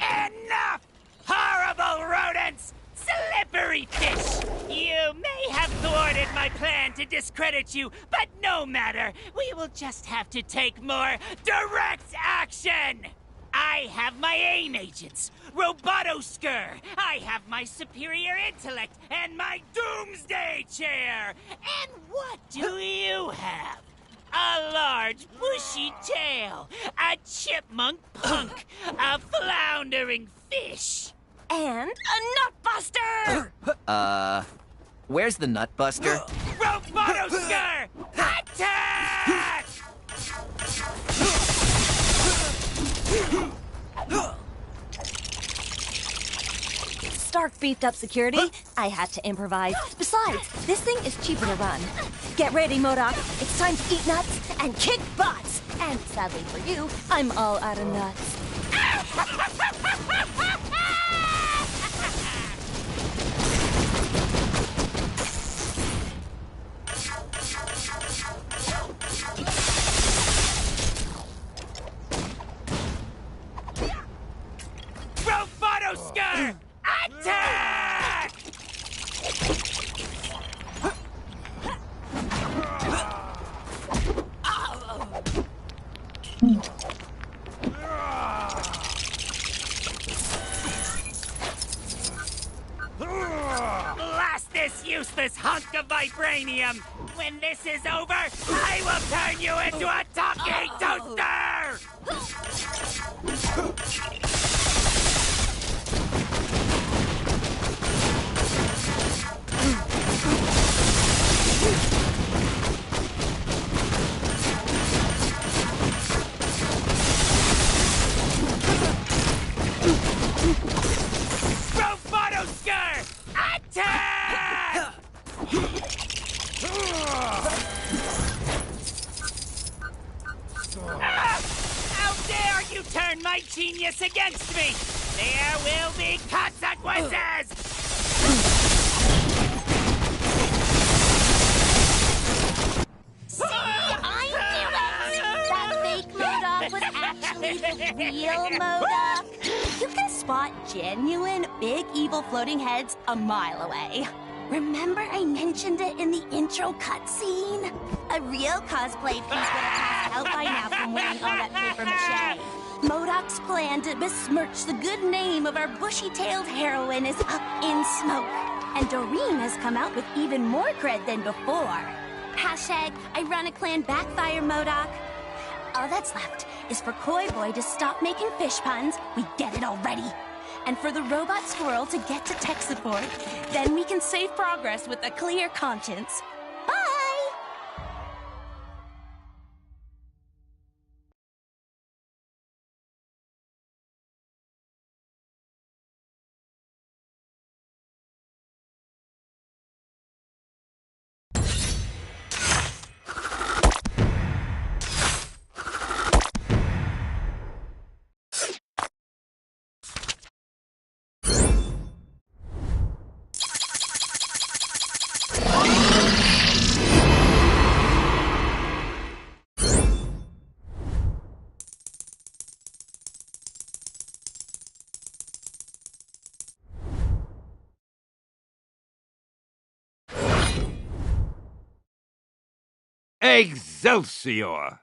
Enough! Horrible rodents! Slippery fish! You may have thwarted my plan to discredit you, but no matter. We will just have to take more direct action! I have my AIM agents, Robotoskur. I have my superior intellect and my doomsday chair. And what do you have? A large, bushy tail, a chipmunk punk, a floundering fish. And a nutbuster! Where's the Nutbuster? Robotoskur! Attack! Stark beefed up security. I had to improvise. Besides, this thing is cheaper to run. Get ready, MODOK. It's time to eat nuts and kick butts. And sadly for you, I'm all out of nuts. Robotoskur! Attack! Blast this useless hunk of vibranium! When this is over, I will turn you into a talking toaster! Robotoskur! Attack! How dare you turn my genius against me! There will be consequences! See, I knew it! That fake MODOK was actually the real MODOK. You can spot genuine, big, evil floating heads a mile away. Remember I mentioned it in the intro cutscene? A real cosplay piece would have passed out by now from wearing all that paper mache. MODOK's plan to besmirch the good name of our bushy-tailed heroine is up in smoke. And Doreen has come out with even more cred than before. Hashtag, I run a clan backfire, MODOK. All that's left is for Koi Boy to stop making fish puns. We get it already. And for the robot squirrel to get to tech support. Then we can save progress with a clear conscience. Bye! Excelsior!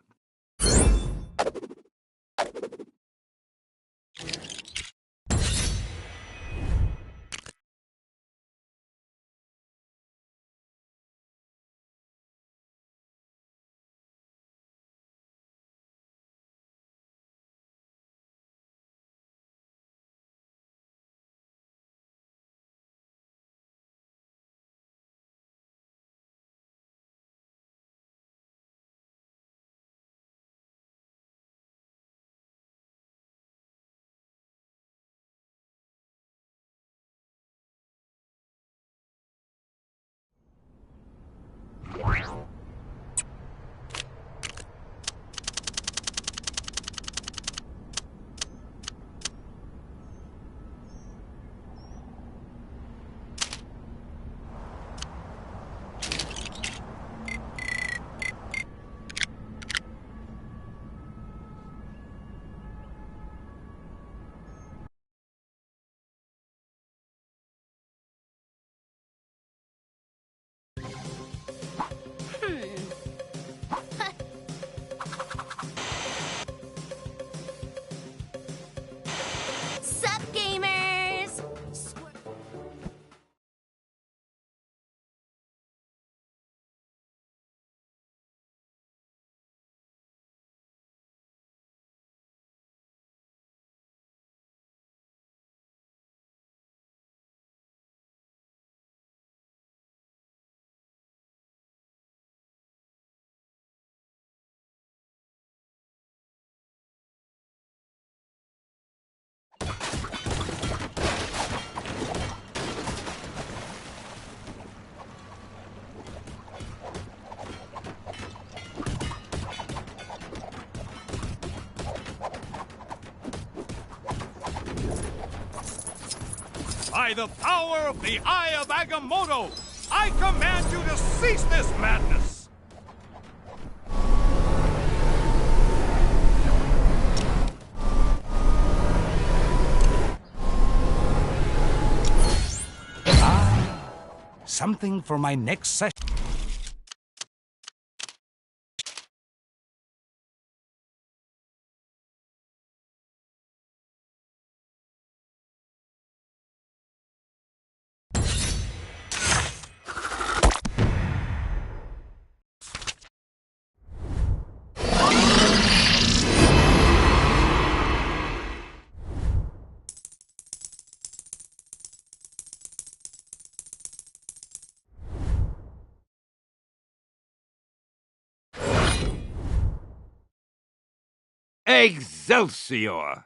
By the power of the Eye of Agamotto, I command you to cease this madness! Something for my next session. Excelsior!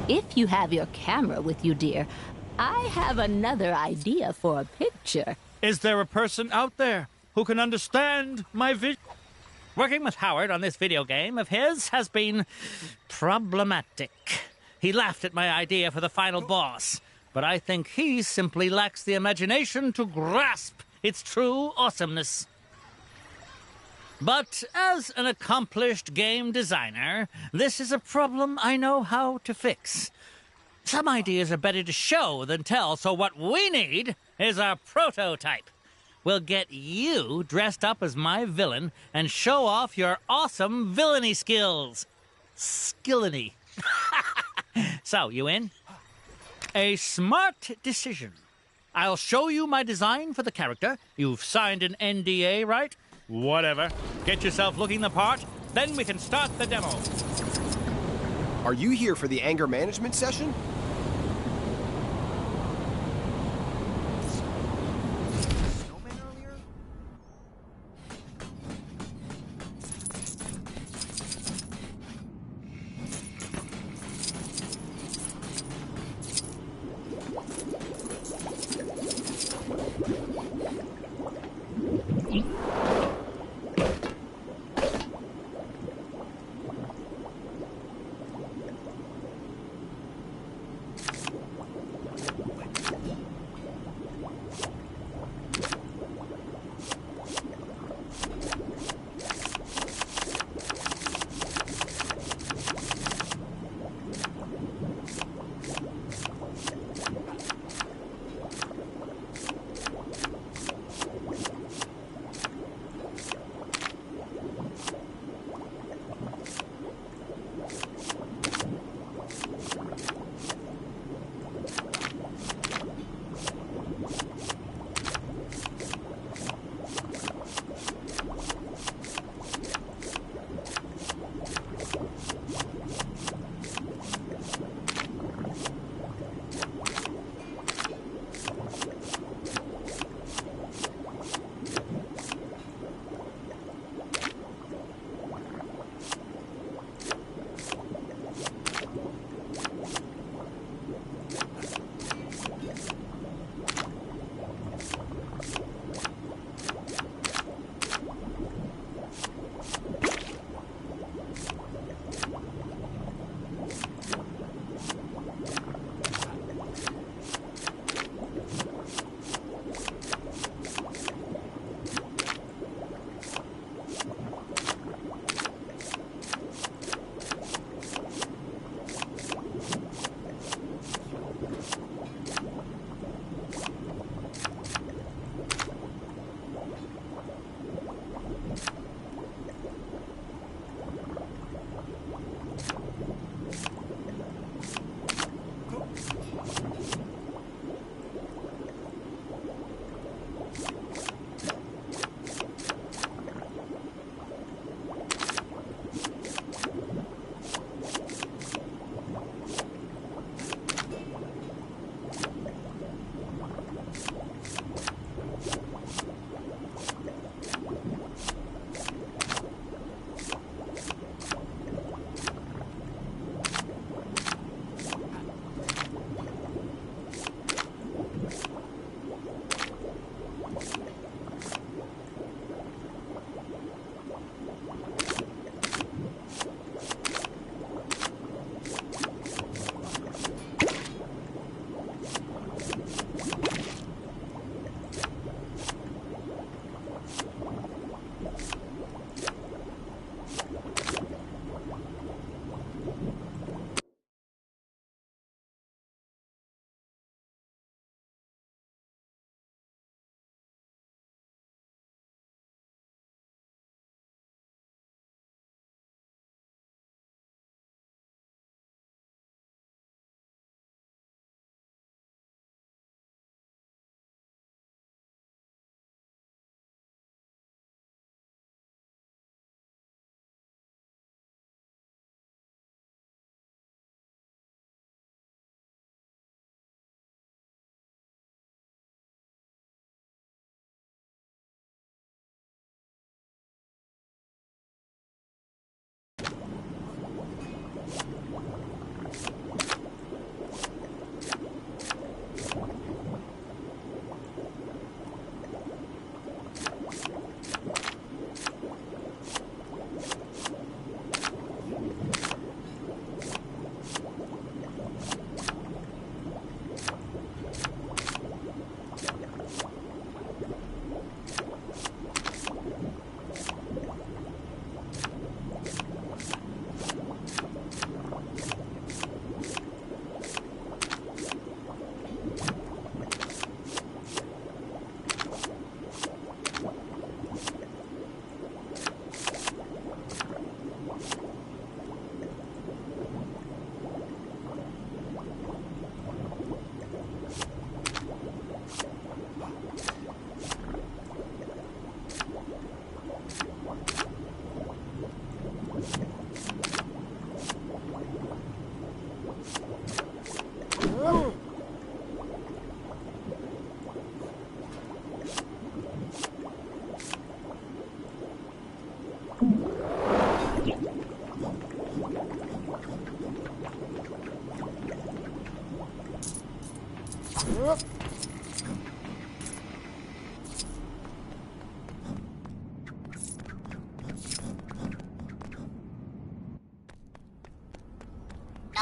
If you have your camera with you, dear, I have another idea for a picture. Is there a person out there who can understand my vision? Working with Howard on this video game of his has been problematic. He laughed at my idea for the final boss, but I think he simply lacks the imagination to grasp its true awesomeness. But as an accomplished game designer, this is a problem I know how to fix. Some ideas are better to show than tell, so what we need is a prototype. We'll get you dressed up as my villain and show off your awesome villainy skills. Skillany. So, you in? A smart decision. I'll show you my design for the character. You've signed an NDA, right? Whatever. Get yourself looking the part, then we can start the demo. Are you here for the anger management session?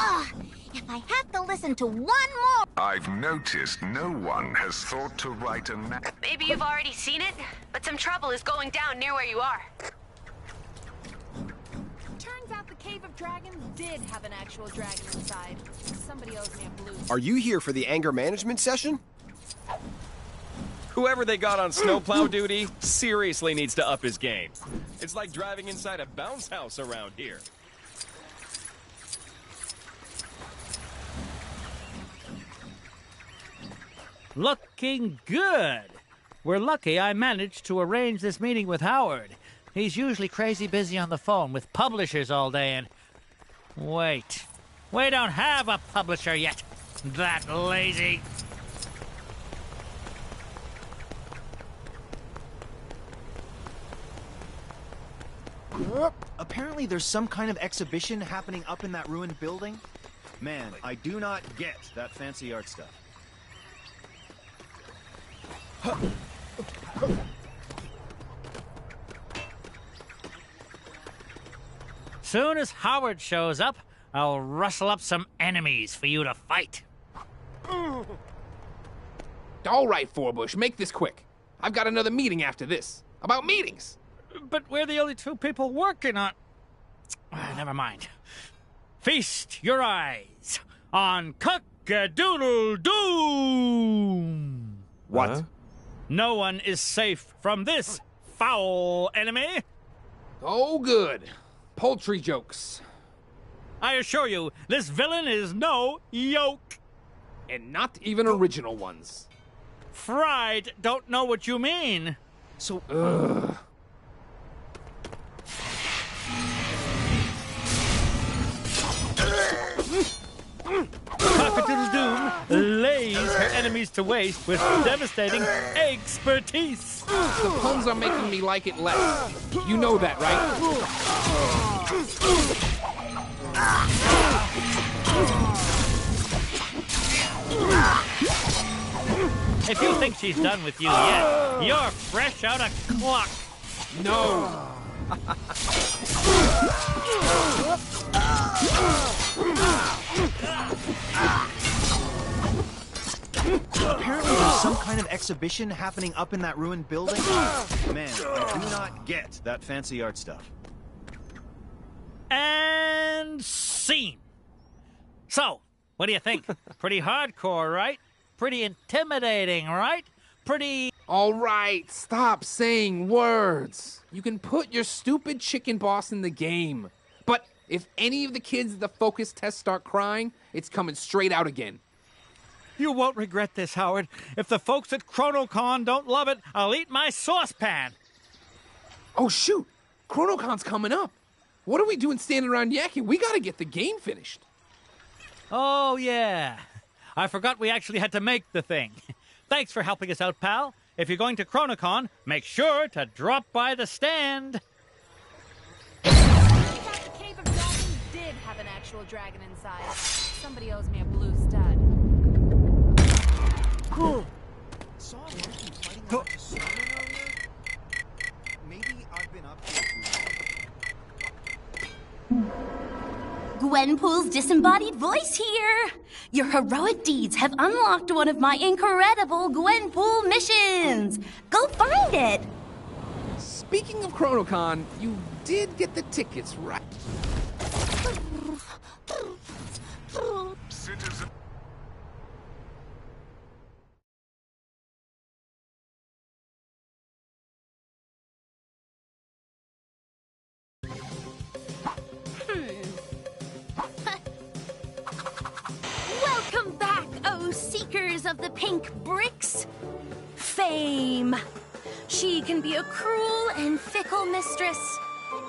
Ugh! If I have to listen to one more... I've noticed no one has thought to write a Maybe you've already seen it, but some trouble is going down near where you are. Turns out the Cave of Dragons did have an actual dragon inside. Somebody owes me a blue. Are you here for the anger management session? Whoever they got on snowplow duty seriously needs to up his game. It's like driving inside a bounce house around here. Looking good. We're lucky I managed to arrange this meeting with Howard. He's usually crazy busy on the phone with publishers all day and... Wait. We don't have a publisher yet. That lazy. Apparently there's some kind of exhibition happening up in that ruined building. Man, I do not get that fancy art stuff. Soon as Howard shows up, I'll rustle up some enemies for you to fight. All right, Forbush, make this quick. I've got another meeting after this. About meetings. But we're the only two people working on... Never mind. Feast your eyes on Cock-a-doodle-doom! What? Huh? No one is safe from this foul enemy. Oh, good. Poultry jokes. I assure you, this villain is no yoke. And not even original ones. Fried don't know what you mean. So, Cock-a-doodle-doom lays her enemies to waste with devastating expertise. The puns are making me like it less. You know that, right? If you think she's done with you yet, you're fresh out of clock. No. Apparently there's some kind of exhibition happening up in that ruined building. Man, I do not get that fancy art stuff. And scene. So, what do you think? Pretty hardcore, right? Pretty intimidating, right? Pretty... All right, stop saying words. You can put your stupid chicken boss in the game. But if any of the kids at the focus test start crying, it's coming straight out again. You won't regret this, Howard. If the folks at ChronoCon don't love it, I'll eat my saucepan. Oh, shoot. ChronoCon's coming up. What are we doing standing around yakking? We gotta get the game finished. Oh, yeah. I forgot we actually had to make the thing. Thanks for helping us out, pal. If you're going to ChronoCon, make sure to drop by the stand. The Cave of Dragons did have an actual dragon inside. Somebody owes me a blue stud. Cool. Saw a monkey fighting a bunch of snowmen earlier? Maybe I've been up here too long. Gwenpool's disembodied voice here. Your heroic deeds have unlocked one of my incredible Gwenpool missions. Go find it. Speaking of ChronoCon, you did get the tickets, right? citizen. Welcome back, oh seekers of the pink bricks. Fame. She can be a cruel and fickle mistress.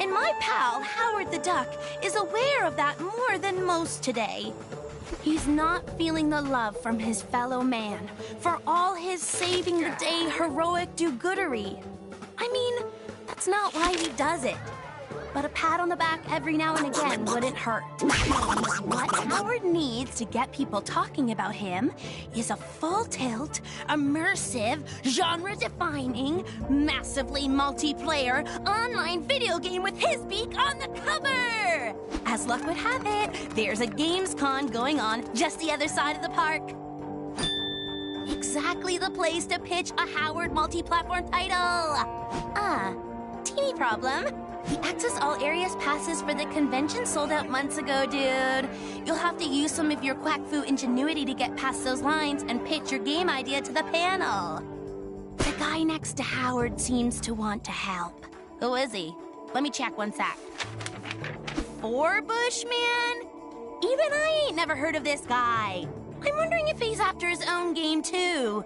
And my pal, Howard the Duck, is aware of that more than most today. He's not feeling the love from his fellow man for all his saving the day heroic do-goodery. I mean, that's not why he does it. but a pat on the back every now and again wouldn't hurt. What Howard needs to get people talking about him is a full-tilt, immersive, genre-defining, massively multiplayer online video game with his beak on the cover! As luck would have it, there's a GamesCon going on just the other side of the park. Exactly the place to pitch a Howard multi-platform title. Teeny problem. The Access All Areas passes for the convention sold out months ago, dude. You'll have to use some of your quack fu ingenuity to get past those lines and pitch your game idea to the panel. The guy next to Howard seems to want to help. Who is he? Let me check one sec. Forbush, man? Even I ain't never heard of this guy. I'm wondering if he's after his own game, too.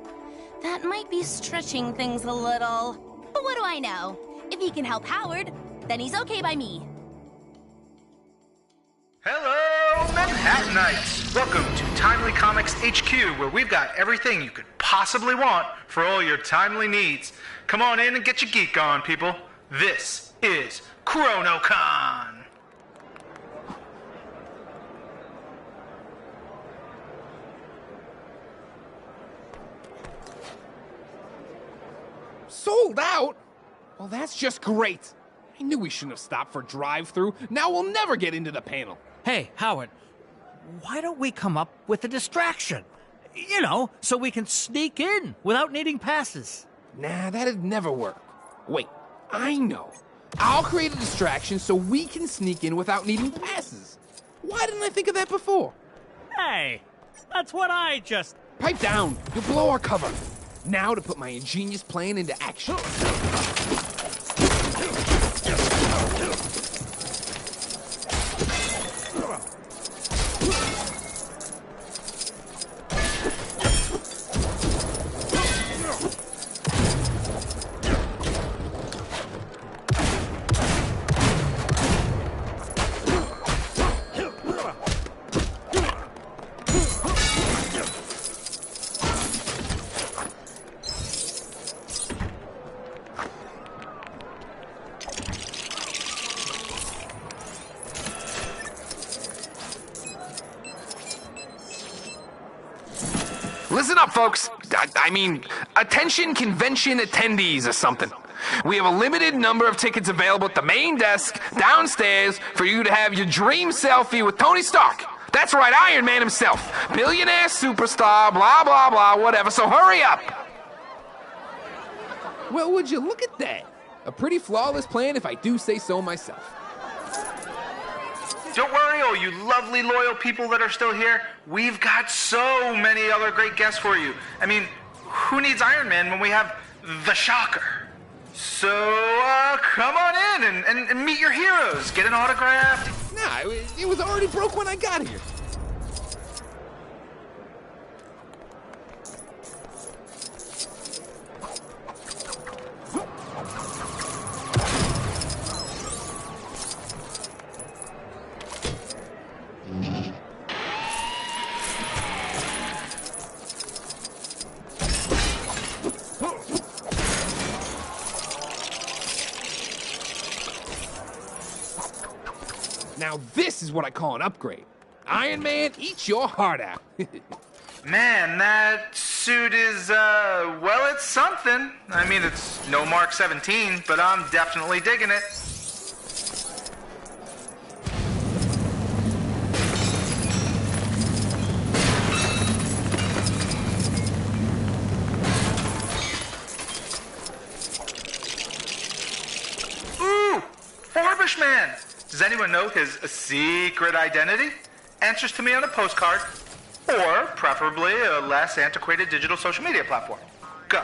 That might be stretching things a little. But what do I know? If he can help Howard, then he's okay by me. Hello, Manhattanites! Welcome to Timely Comics HQ, where we've got everything you could possibly want for all your timely needs. Come on in and get your geek on, people. This is ChronoCon! Sold out? Well, that's just great. I knew we shouldn't have stopped for drive-through. Now we'll never get into the panel. Hey, Howard, why don't we come up with a distraction? You know, so we can sneak in without needing passes. Nah, that'd never work. Wait, I know. I'll create a distraction so we can sneak in without needing passes. Why didn't I think of that before? Hey, that's what I just... Pipe down. You'll blow our cover. Now to put my ingenious plan into action. Listen up, folks. I mean, attention convention attendees or something. We have a limited number of tickets available at the main desk downstairs for you to have your dream selfie with Tony Stark. That's right, Iron Man himself. Billionaire superstar, blah, blah, blah, whatever. So hurry up. Well, would you look at that? A pretty flawless plan if I do say so myself. Don't worry, all you lovely, loyal people that are still here. We've got so many other great guests for you. I mean, who needs Iron Man when we have the Shocker? So, come on in and meet your heroes. Get an autograph. Nah, it was already broke when I got here. Now this is what I call an upgrade. Iron Man, eat your heart out. Man, that suit is, well, it's something. I mean, it's no Mark 17, but I'm definitely digging it. Ooh, Forbush Man. Does anyone know his secret identity? Answers to me on a postcard, or preferably a less antiquated digital social media platform. Go.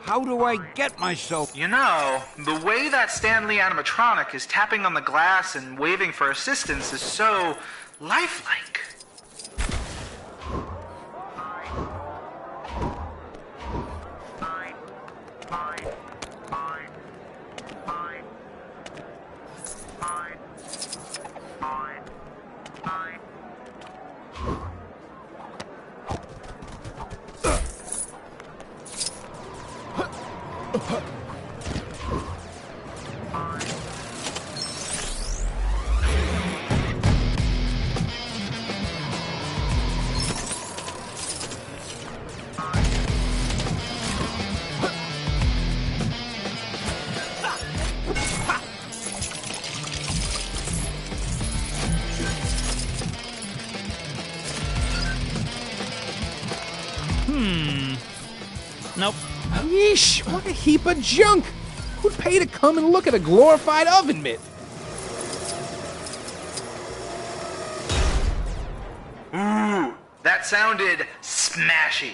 How do I get myself? You know, the way that Stanley animatronic is tapping on the glass and waving for assistance is so lifelike. Nope. Yeesh, what a heap of junk! Who'd pay to come and look at a glorified oven mitt? Ooh, that sounded smashy.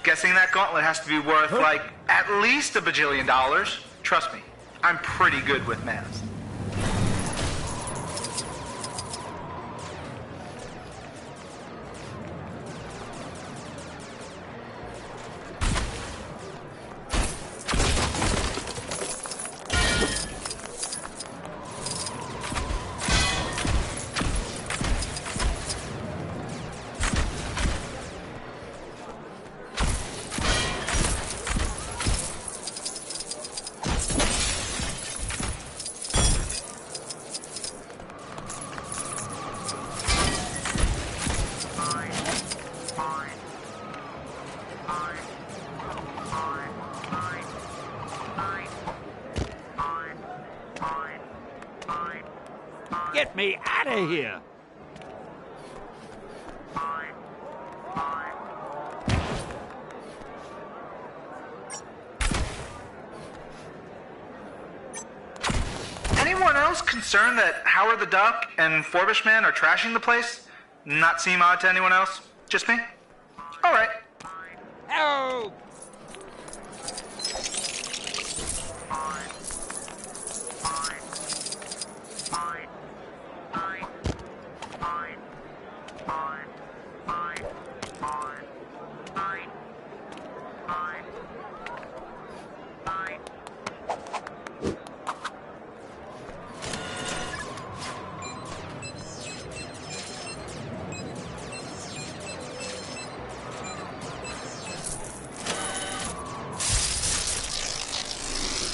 Guessing that gauntlet has to be worth, like, at least $1 bajillion. Trust me, I'm pretty good with math. Get me out of here! Anyone else concerned that Howard the Duck and Forbish Man are trashing the place? Not seem odd to anyone else? Just me? Alright. Oh!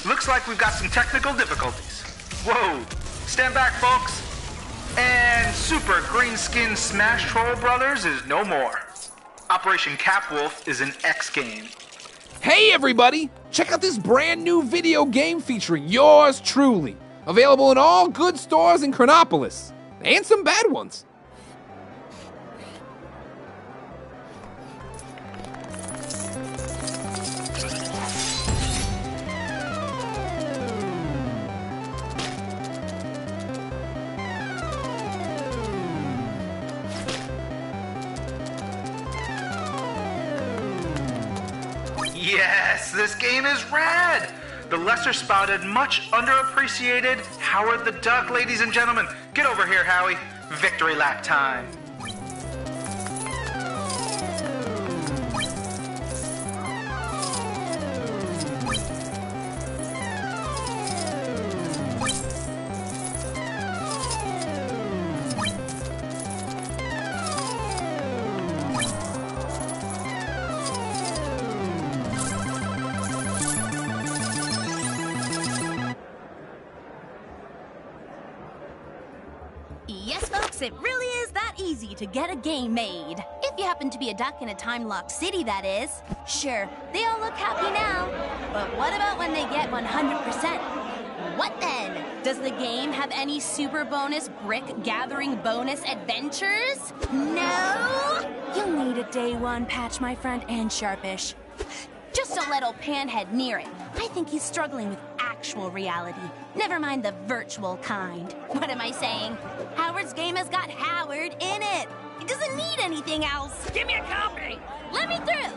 Looks like we've got some technical difficulties. Whoa, stand back, folks. And Super Green Skin Smash Troll Brothers is no more. Operation Capwolf is an X game. Hey everybody! Check out this brand new video game featuring yours truly. Available in all good stores in Chronopolis. And some bad ones. Yes, this game is rad! The lesser spotted, much underappreciated Howard the Duck, ladies and gentlemen. Get over here, Howie. Victory lap time. Yes, folks, it really is that easy to get a game made. If you happen to be a duck in a time-locked city, that is. Sure, they all look happy now. But what about when they get 100%? What then? Does the game have any super bonus brick-gathering bonus adventures? No? You'll need a day one patch, my friend, and sharpish. Just don't let old Panhead near it. I think he's struggling with actual reality. Never mind the virtual kind. What am I saying? Howard's game has got Howard in it. It doesn't need anything else. Give me a copy. Let me through.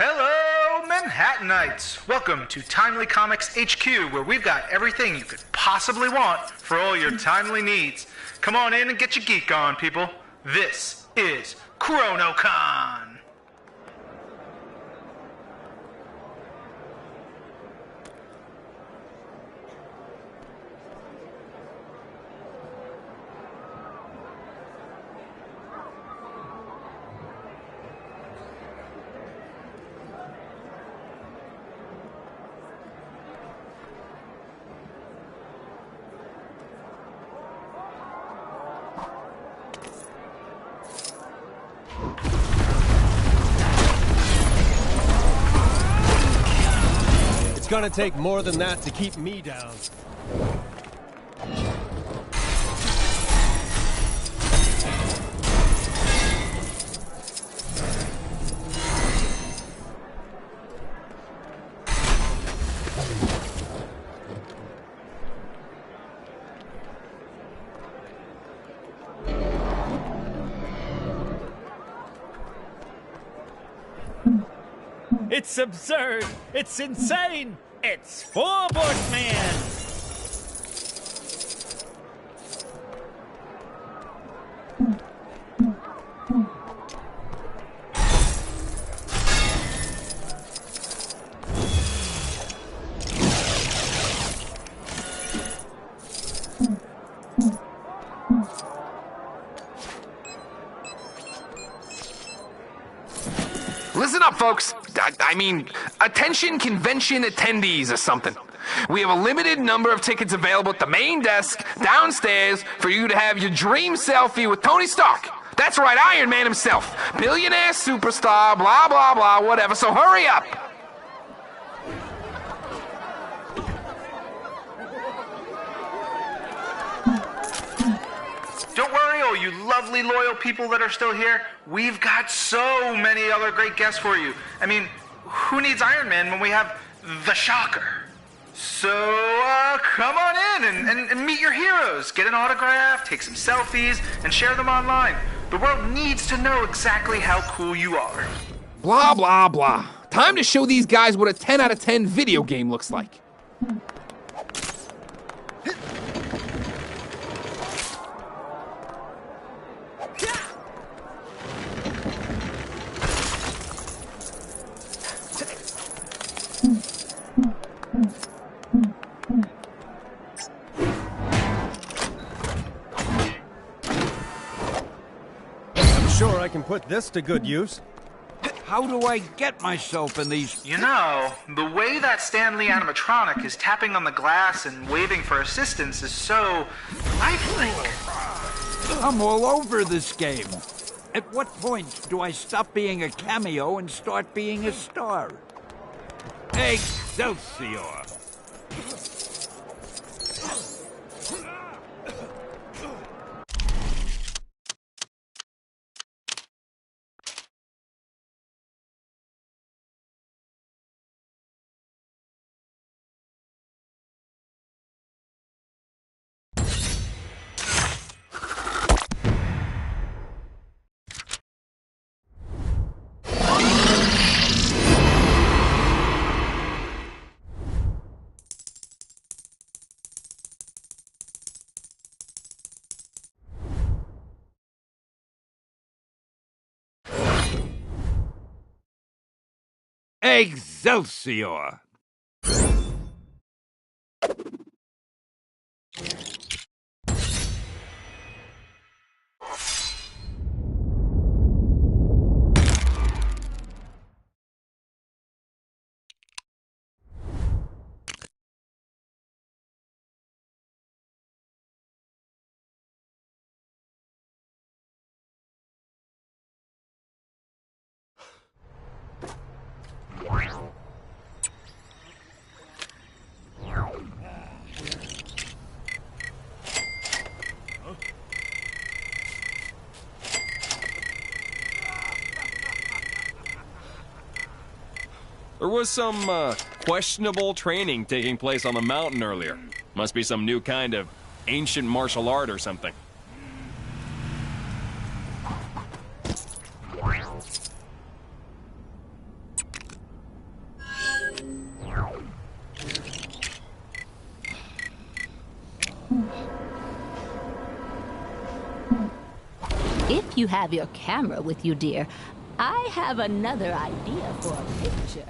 Hello, Manhattanites! Welcome to Timely Comics HQ, where we've got everything you could possibly want for all your timely needs. Come on in and get your geek on, people. This is ChronoCon! It's gonna take more than that to keep me down. It's absurd! It's insane! It's Forbushman! Listen up, folks. I mean, attention convention attendees or something. We have a limited number of tickets available at the main desk downstairs for you to have your dream selfie with Tony Stark. That's right, Iron Man himself. Billionaire superstar, blah, blah, blah, whatever. So hurry up. Don't worry, all you lovely, loyal people that are still here. We've got so many other great guests for you. I mean, who needs Iron Man when we have the Shocker? So, come on in and meet your heroes. Get an autograph, take some selfies, and share them online. The world needs to know exactly how cool you are. Blah, blah, blah. Time to show these guys what a 10 out of 10 video game looks like. Sure, I can put this to good use. How do I get myself in these... You know, the way that Stan Lee animatronic is tapping on the glass and waving for assistance is so lifelike. I'm all over this game. At what point do I stop being a cameo and start being a star? Excelsior! Excelsior! There was some questionable training taking place on the mountain earlier. Must be some new kind of ancient martial art or something. If you have your camera with you, dear, I have another idea for a picture.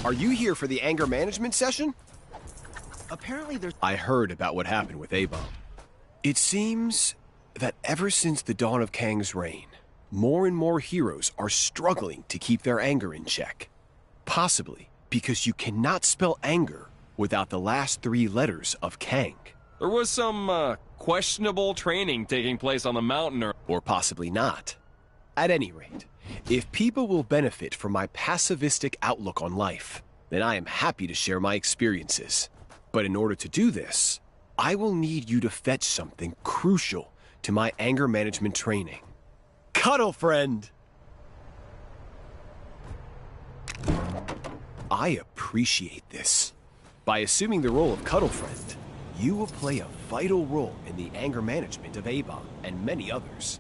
Are you here for the anger management session? Apparently there's... I heard about what happened with A-Bomb. It seems that ever since the dawn of Kang's reign, more and more heroes are struggling to keep their anger in check. Possibly because you cannot spell anger without the last 3 letters of Kang. There was some, questionable training taking place on the mountain or possibly not. At any rate, if people will benefit from my pacifistic outlook on life, then I am happy to share my experiences. But in order to do this, I will need you to fetch something crucial to my anger management training. Cuddle Friend! I appreciate this. By assuming the role of Cuddle Friend, you will play a vital role in the anger management of A-Bomb and many others.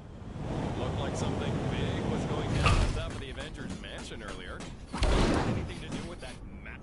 Looked like something big was going down on top of the Avengers mansion earlier. Anything to do with that map?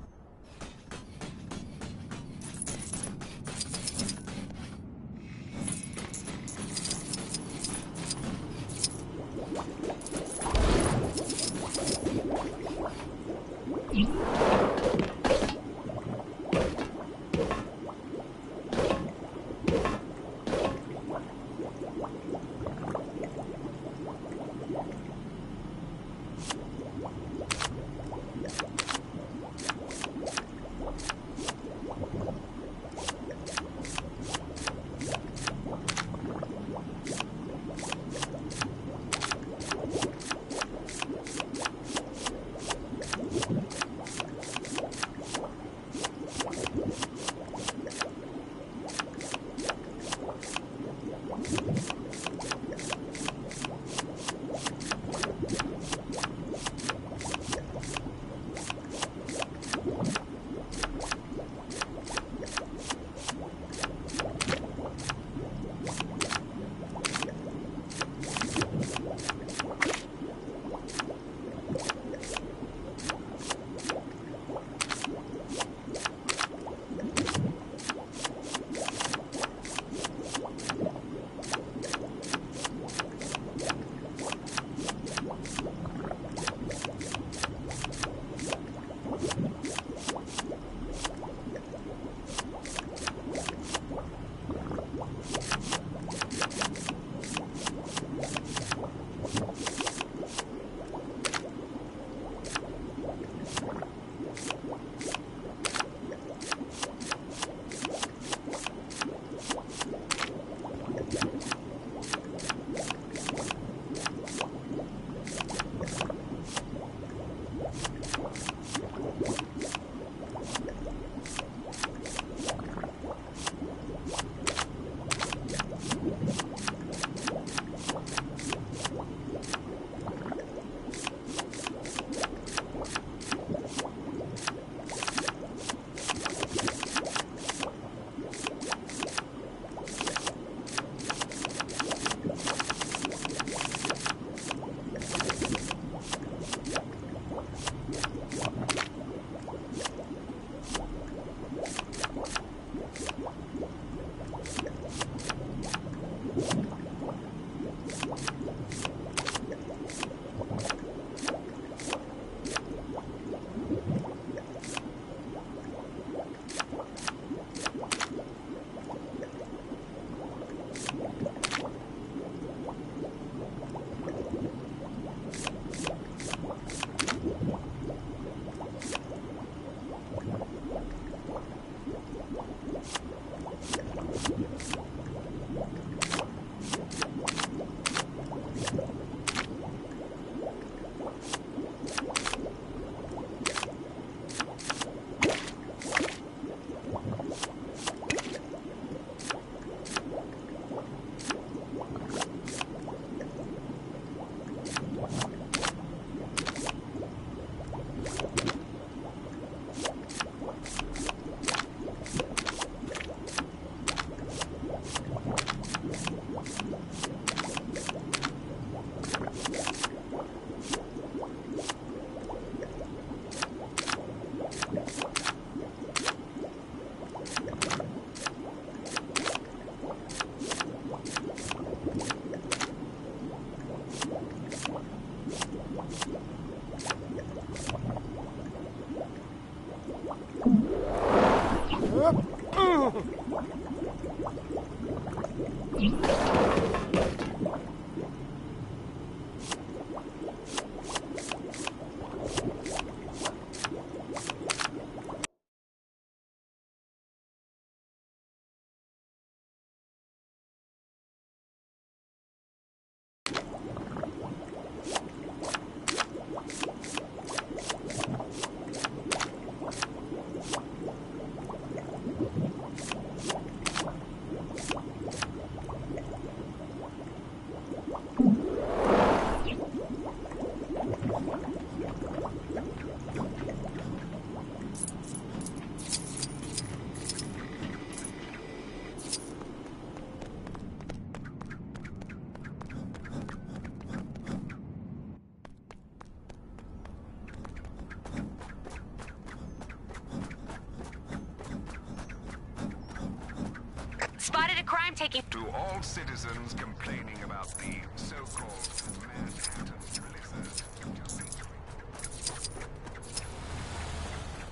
taking... To all citizens complaining about the so-called Manhattan blizzard.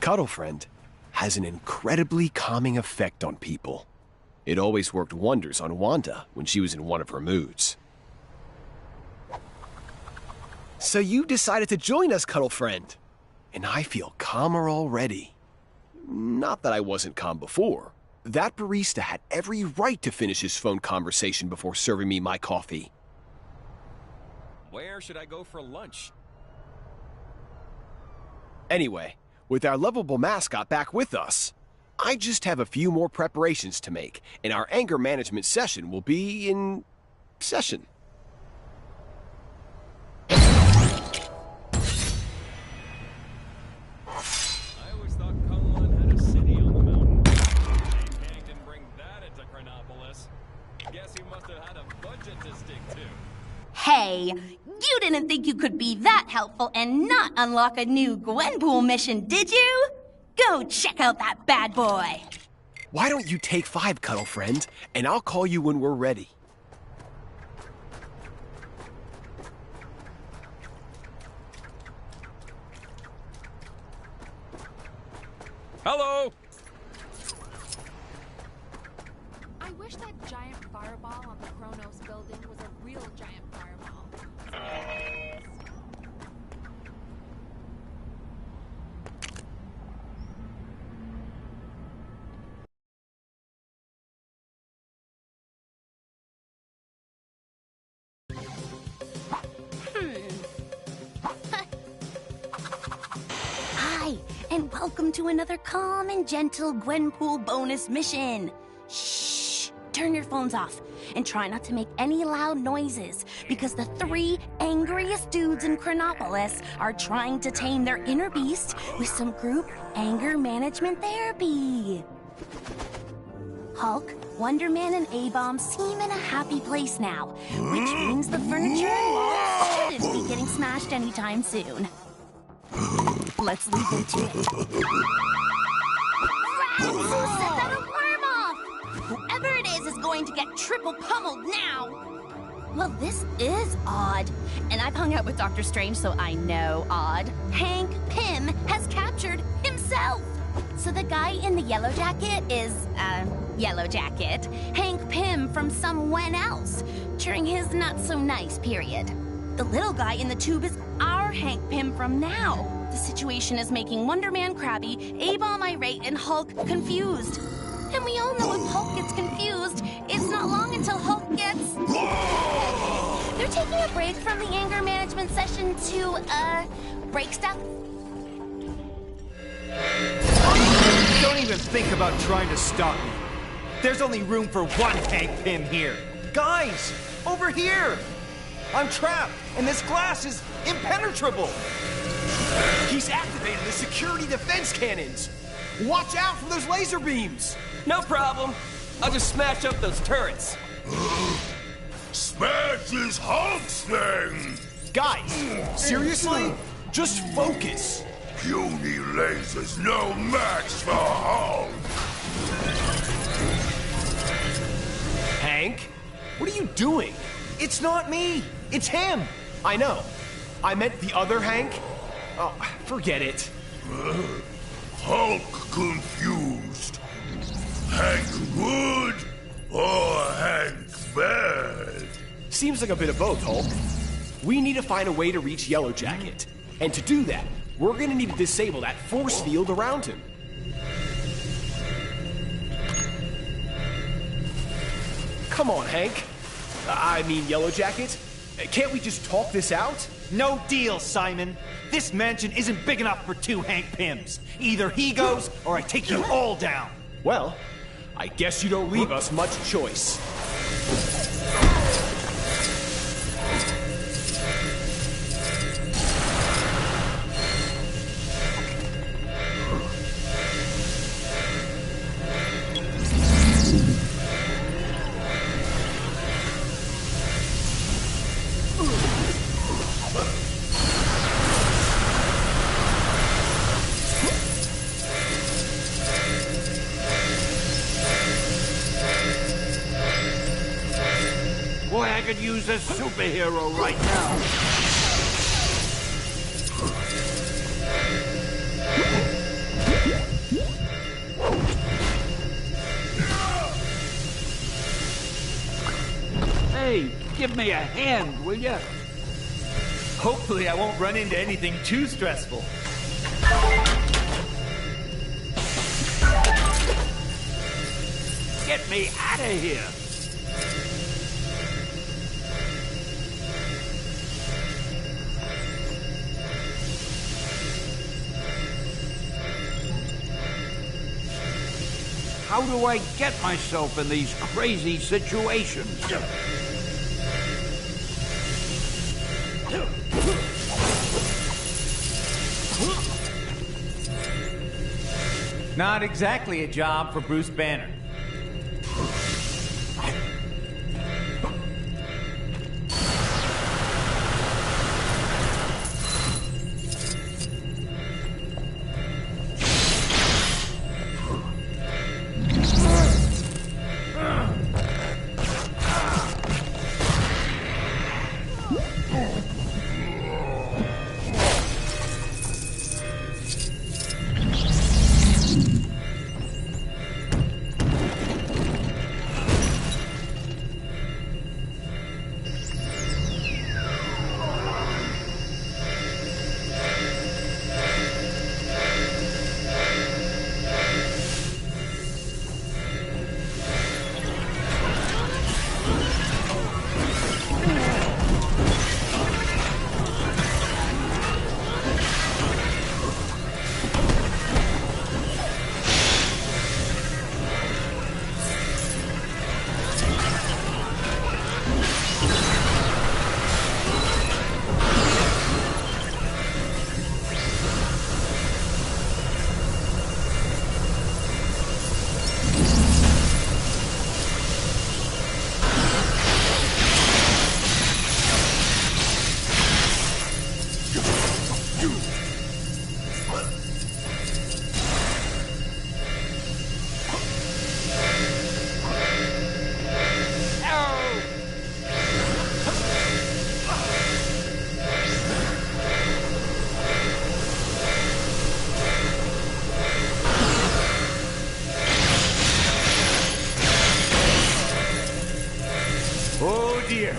Cuddle Friend has an incredibly calming effect on people. It always worked wonders on Wanda when she was in one of her moods. So you decided to join us, Cuddle Friend. And I feel calmer already. Not that I wasn't calm before. That barista had every right to finish his phone conversation before serving me my coffee. Where should I go for lunch? Anyway, with our lovable mascot back with us, I just have a few more preparations to make, and our anger management session will be in session. Hey, you didn't think you could be that helpful and not unlock a new Gwenpool mission, did you? Go check out that bad boy. Why don't you take 5, Cuddle Friend, and I'll call you when we're ready. Hello! I wish that giant fireball on the Kronos building was a real giant fireball. Hi, and welcome to another calm and gentle Gwenpool bonus mission. Shh, turn your phones off and try not to make any loud noises because the 3 angriest dudes in Chronopolis are trying to tame their inner beast with some group anger management therapy. Hulk, Wonder Man, and A-Bomb seem in a happy place now, which means the furniture and walls shouldn't be getting smashed anytime soon. Let's leap into it. Who set that alarm off? Whoever it is going to get triple pummeled now. Well, this is odd. And I've hung out with Dr. Strange, so I know odd. Hank Pym has captured himself. So the guy in the yellow jacket is, Yellow Jacket. Hank Pym from someone else during his not-so-nice period. The little guy in the tube is our Hank Pym from now. The situation is making Wonder Man crabby, A-Bomb irate, and Hulk confused. And we all know if Hulk gets confused, it's not long until Hulk gets... They're taking a break from the anger management session to, break stuff. Don't even think about trying to stop me. There's only room for one Hank Pym here. Guys, over here! I'm trapped, and this glass is impenetrable! He's activated the security defense cannons! Watch out for those laser beams! No problem. I'll just smash up those turrets. Smash his Hulk's thing! Guys, seriously? Just focus! Puny laser's no match for Hulk! Hank? What are you doing? It's not me! It's him! I know. I meant the other Hank. Oh, forget it. Hulk confused. Hank good or Hank bad? Seems like a bit of both, Hulk. We need to find a way to reach Yellow Jacket. And to do that, we're gonna need to disable that force field around him. Come on, Hank. I mean, Yellow Jacket. Can't we just talk this out? No deal, Simon. This mansion isn't big enough for 2 Hank Pyms. Either he goes, or I take you all down. Well, I guess you don't leave us much choice. could use a superhero right now. Hey, give me a hand, will ya? Hopefully I won't run into anything too stressful. Get me out of here! How do I get myself in these crazy situations? Not exactly a job for Bruce Banner. Oh dear.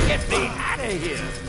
Get me out of here!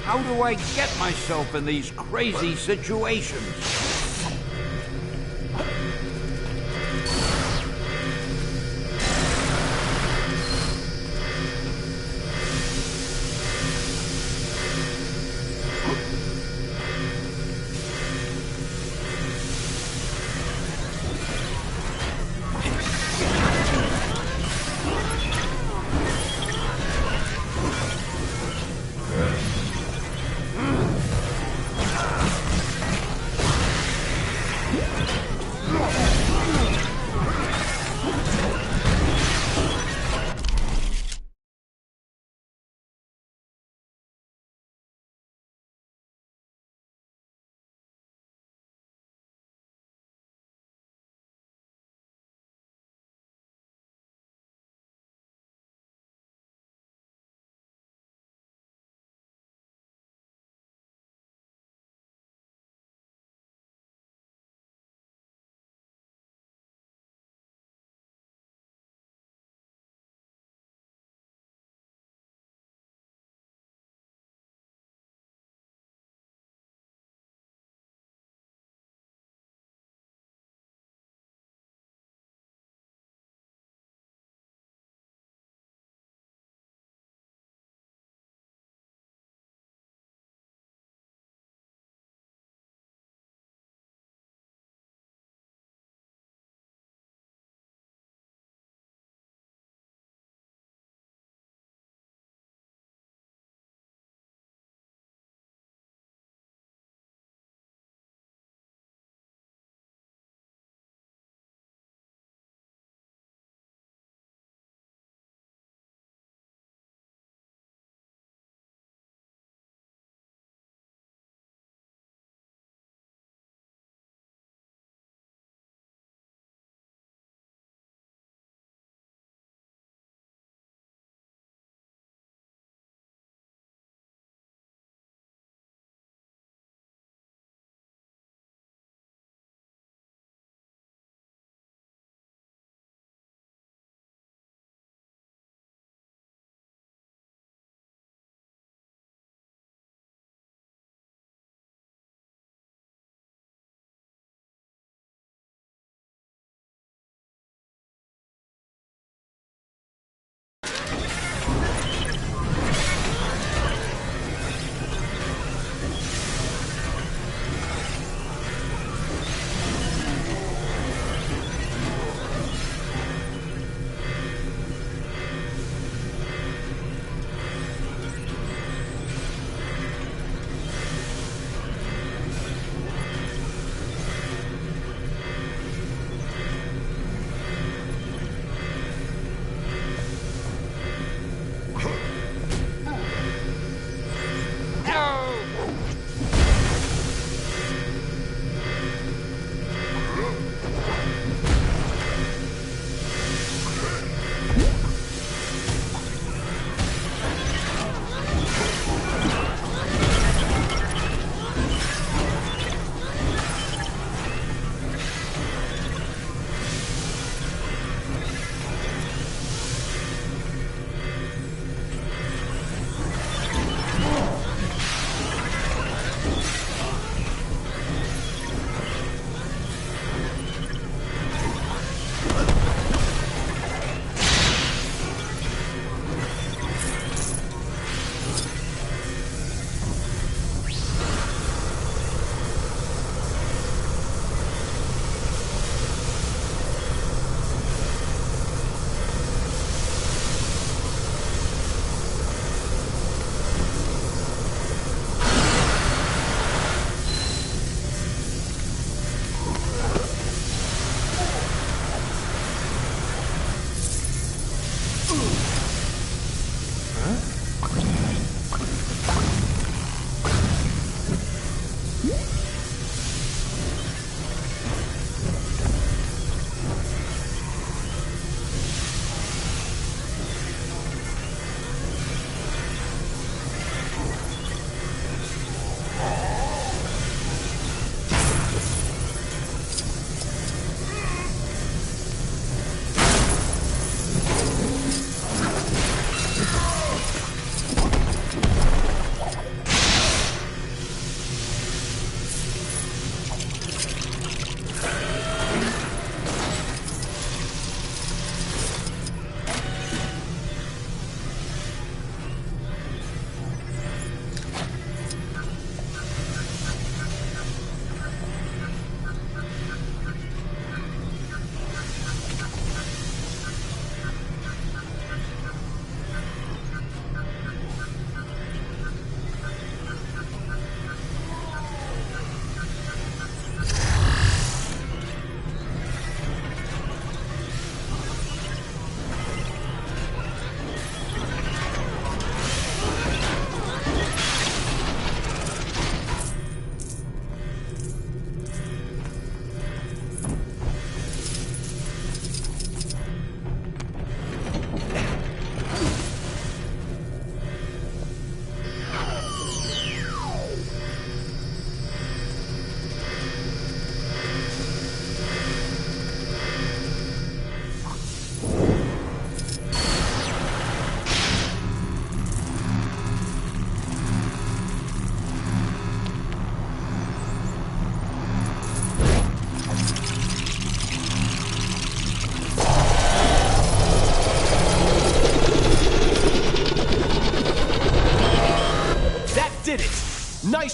How do I get myself in these crazy situations?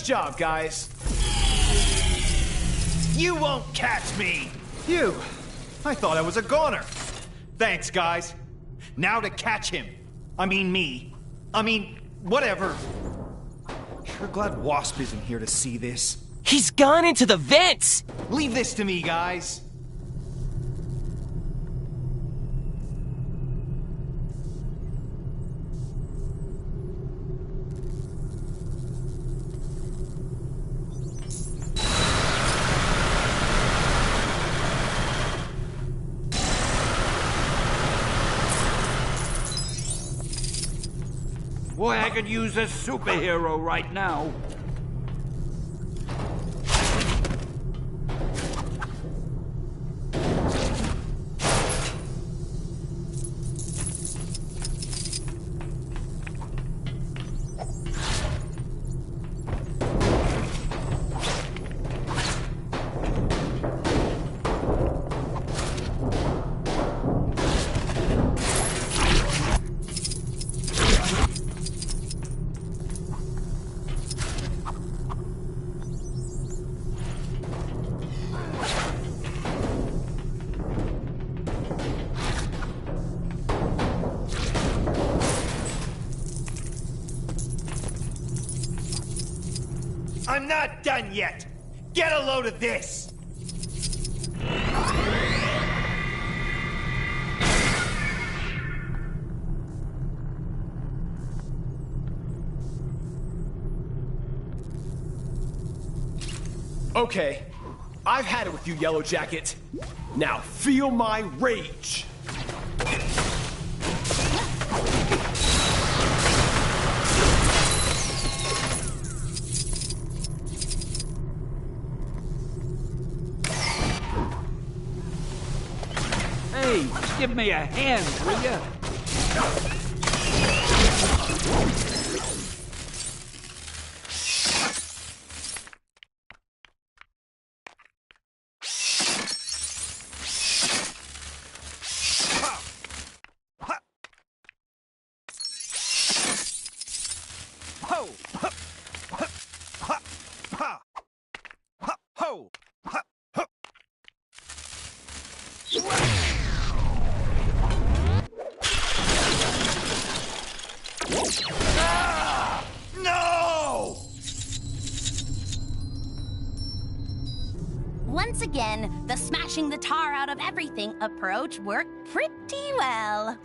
job, guys. You won't catch me! You! I thought I was a goner. Thanks, guys. Now to catch him. I mean me. I mean, whatever. Sure glad Wasp isn't here to see this. He's gone into the vents! Leave this to me, guys. Boy, I could use a superhero right now. I'm not done yet! Get a load of this! Okay, I've had it with you, Yellow Jacket. Now feel my rage! Hey, give me a hand, will ya? No! Once again, the smashing the tar out of everything approach worked pretty well.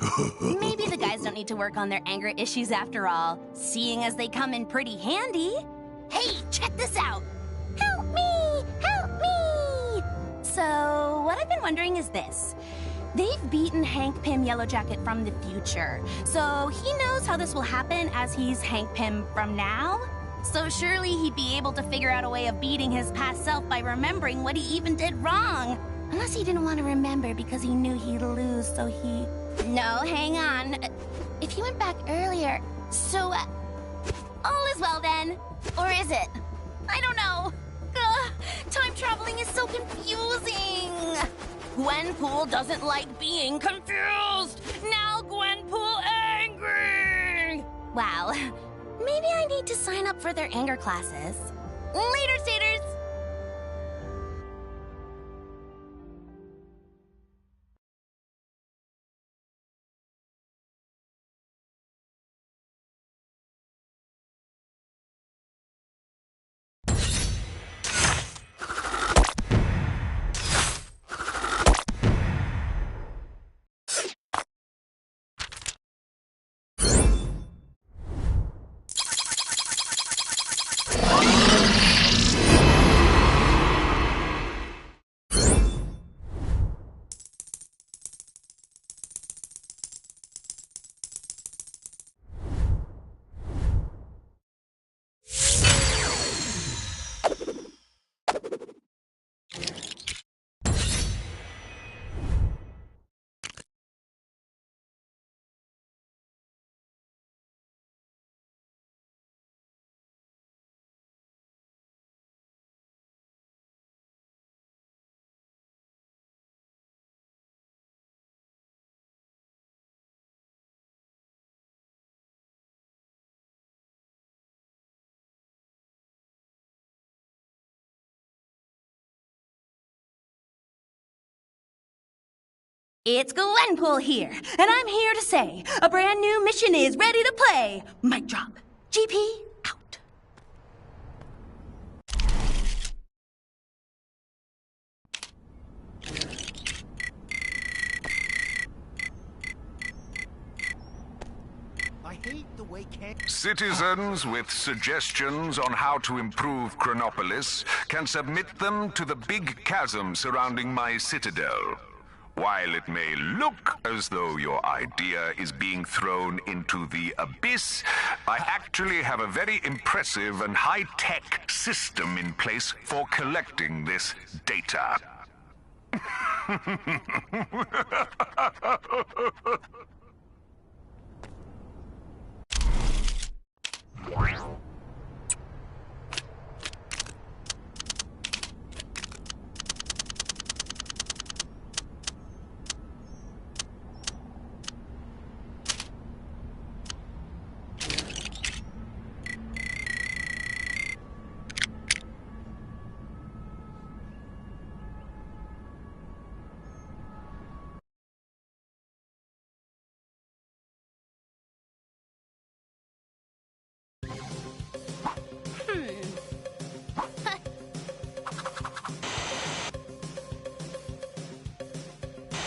Maybe the guys don't need to work on their anger issues after all, seeing as they come in pretty handy. Hey, check this out! Help me! Help me! So, what I've been wondering is this. They've beaten Hank Pym Yellowjacket from the future, so he knows how this will happen as he's Hank Pym from now. So surely he'd be able to figure out a way of beating his past self by remembering what he even did wrong. Unless he didn't want to remember because he knew he'd lose, so he... No, hang on. If he went back earlier, so... all is well then. Or is it? I don't know. Time traveling is so confusing. Gwenpool doesn't like being confused. Now Gwenpool angry. Wow. Maybe I need to sign up for their anger classes. Later, Staters! It's Gwenpool here, and I'm here to say a brand new mission is ready to play. Mic drop. GP, out. I hate the way Citizens with suggestions on how to improve Chronopolis can submit them to the big chasm surrounding my citadel. While it may look as though your idea is being thrown into the abyss, I actually have a very impressive and high-tech system in place for collecting this data.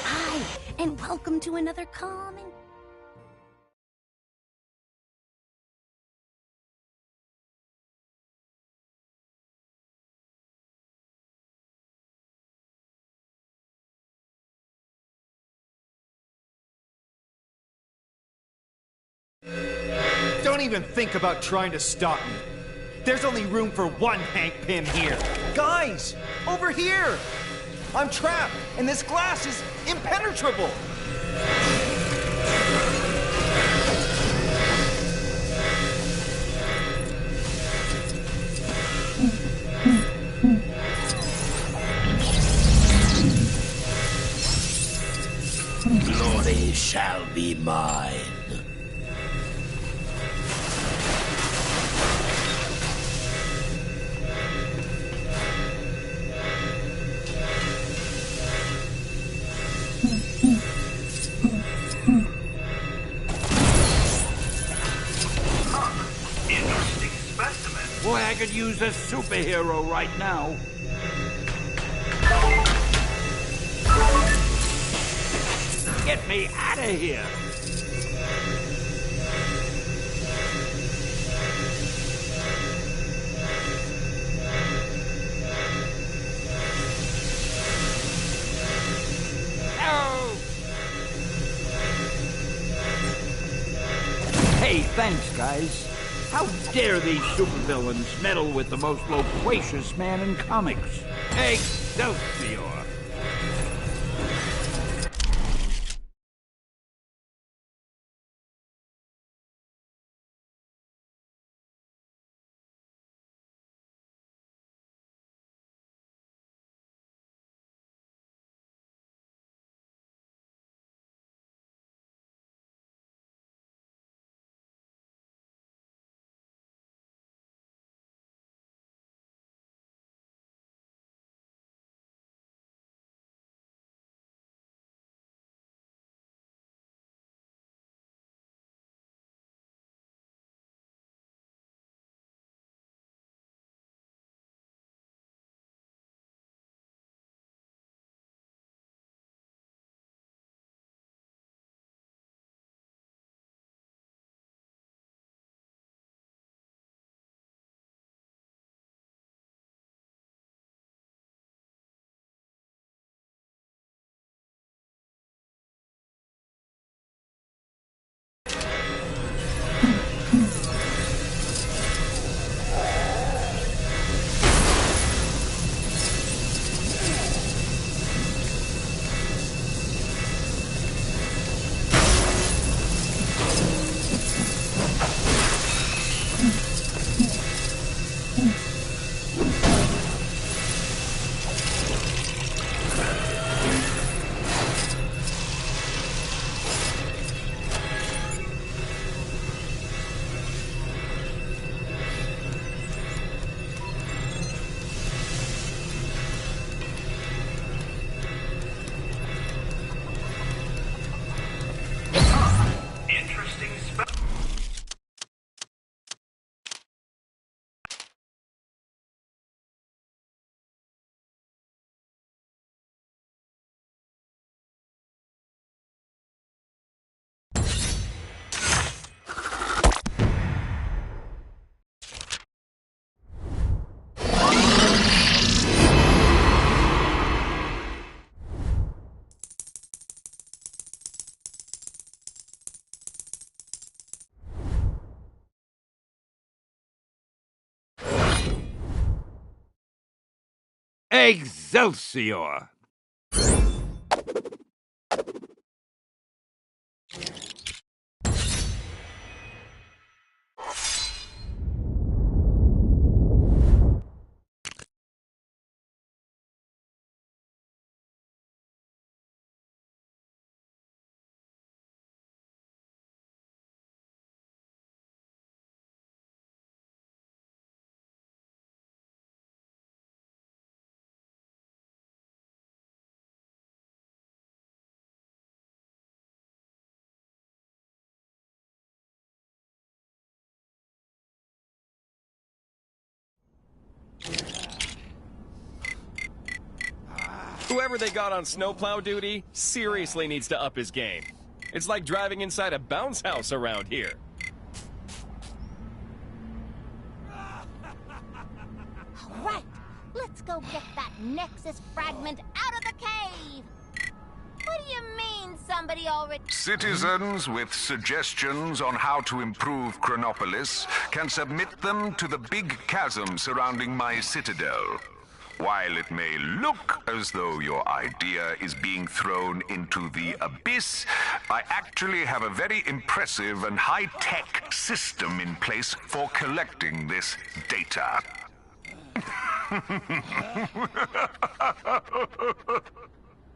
Hi, and welcome to another calming. Don't even think about trying to stop me. There's only room for one Hank Pym here. Guys, over here! I'm trapped, and this glass is impenetrable! Glory shall be mine. Interesting specimen. Boy, I could use a superhero right now. Get me out of here! Oh! Hey, thanks, guys. How dare these supervillains meddle with the most loquacious man in comics? Excelsior! Excelsior! Whoever they got on snowplow duty seriously needs to up his game. It's like driving inside a bounce house around here. All right, let's go get that Nexus fragment out of the cave. What do you mean somebody already... Citizens with suggestions on how to improve Chronopolis can submit them to the big chasm surrounding my citadel. While it may look as though your idea is being thrown into the abyss, I actually have a very impressive and high-tech system in place for collecting this data.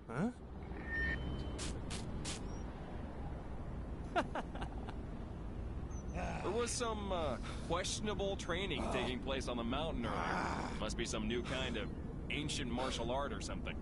Huh? There was some questionable training taking place on the mountain earlier. Must be some new kind of ancient martial art or something.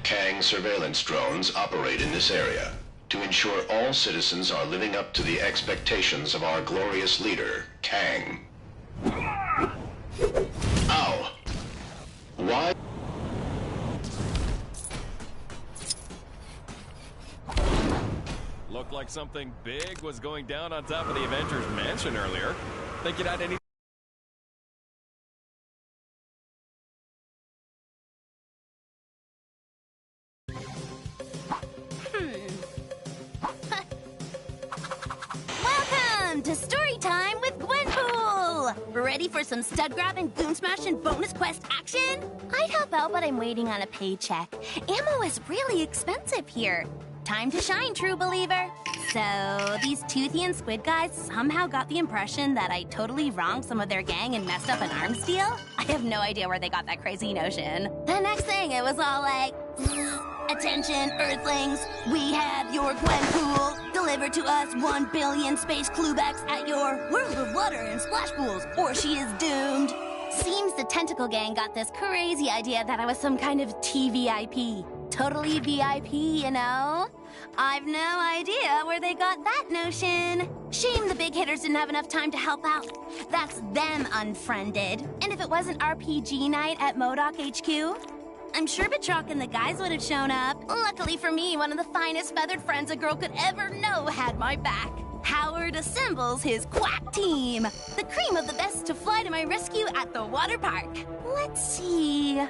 Kang surveillance drones operate in this area to ensure all citizens are living up to the expectations of our glorious leader, Kang. Ow! Why? Looked like something big was going down on top of the Avengers mansion earlier. Think it had any... Welcome to Story Time with Gwenpool! Ready for some stud grabbing, goon smashing, bonus quest action? I'd help out, but I'm waiting on a paycheck. Ammo is really expensive here. Time to shine, true believer. So, these Toothy and Squid guys somehow got the impression that I totally wronged some of their gang and messed up an arms deal? I have no idea where they got that crazy notion. The next thing, it was all like, attention, Earthlings, we have your Gwenpool. Deliver to us 1 billion space cluebacks at your World of Water and Splash Pools, or she is doomed. Seems the Tentacle Gang got this crazy idea that I was some kind of TVIP. Totally VIP, you know? I've no idea where they got that notion. Shame the big hitters didn't have enough time to help out. That's them unfriended. And if it wasn't RPG night at MODOK HQ, I'm sure Batroc and the guys would have shown up. Luckily for me, one of the finest feathered friends a girl could ever know had my back. Howard assembles his quack team. The cream of the best to fly to my rescue at the water park. Let's see.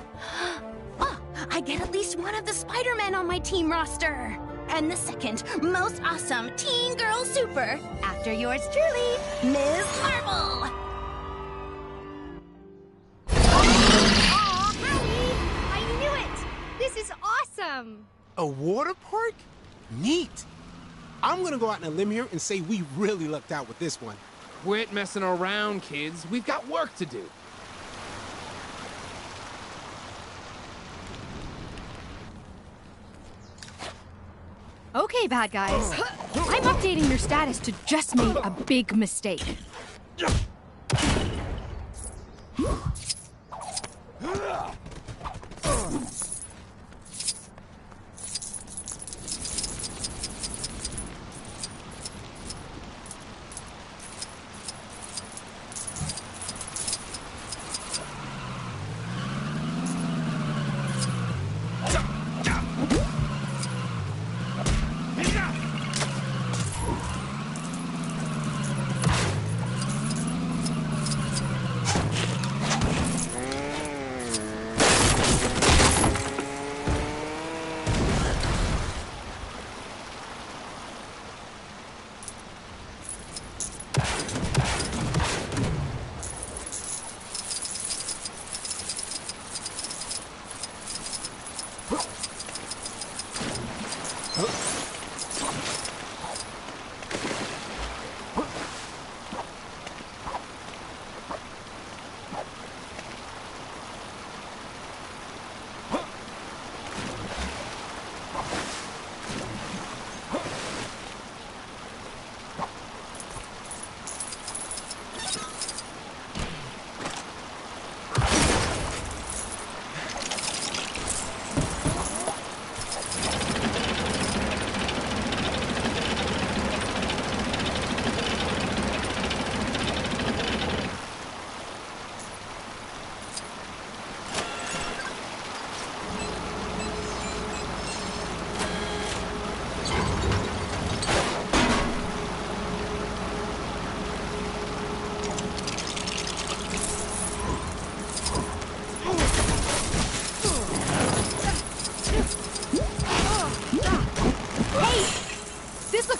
Oh, I get at least one of the Spider-Men on my team roster. And the second most awesome teen girl super, after yours truly, Ms. Marvel. Aw, Howie! I knew it! This is awesome! A water park? Neat. I'm gonna go out on a limb here and say we really lucked out with this one. Quit messing around, kids. We've got work to do. Okay, bad guys. I'm updating your status to just made a big mistake.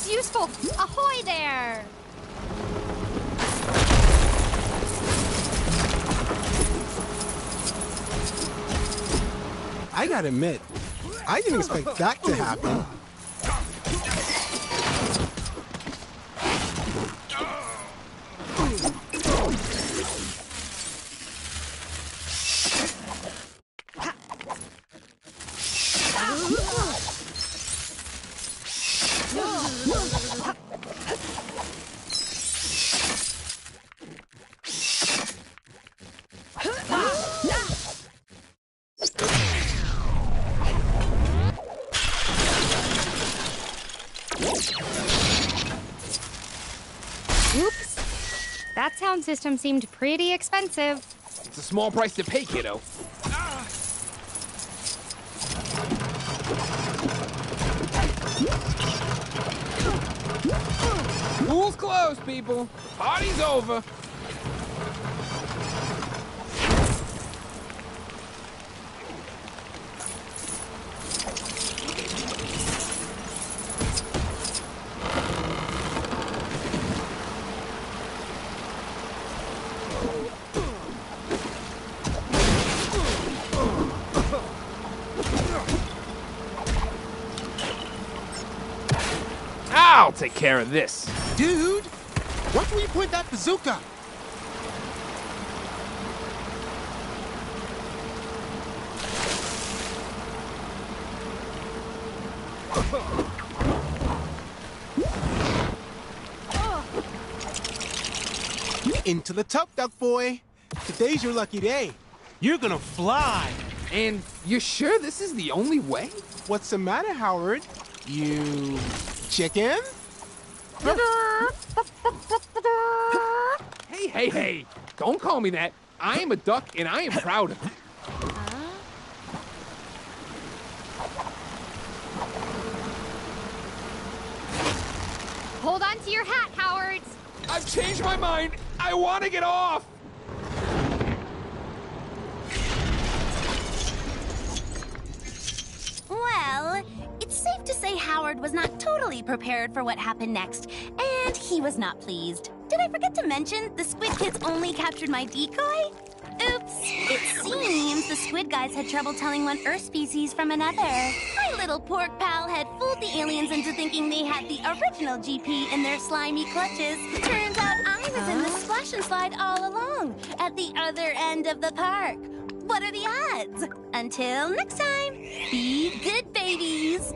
Useful. Ahoy there! I gotta admit, I didn't expect that to happen. Oops. That sound system seemed pretty expensive. It's a small price to pay, kiddo. Pool's closed, people. Party's over. I'll take care of this. Dude, where can we point that bazooka? Into the tub, duck boy. Today's your lucky day. You're gonna fly. And you're sure this is the only way? What's the matter, Howard? You chicken? Hey, don't call me that. I am a duck and I am proud of it. Hold on to your hat, Howard. I've changed my mind. I want to get off. Well, it's safe to say Howard was not totally prepared for what happened next, and he was not pleased. Did I forget to mention the Squid Kids only captured my decoy? Oops. It seems the Squid guys had trouble telling one Earth species from another. My little pork pal had fooled the aliens into thinking they had the original GP in their slimy clutches. Turns out I was in the splash and slide all along, at the other end of the park. What are the odds? Until next time, be good babies.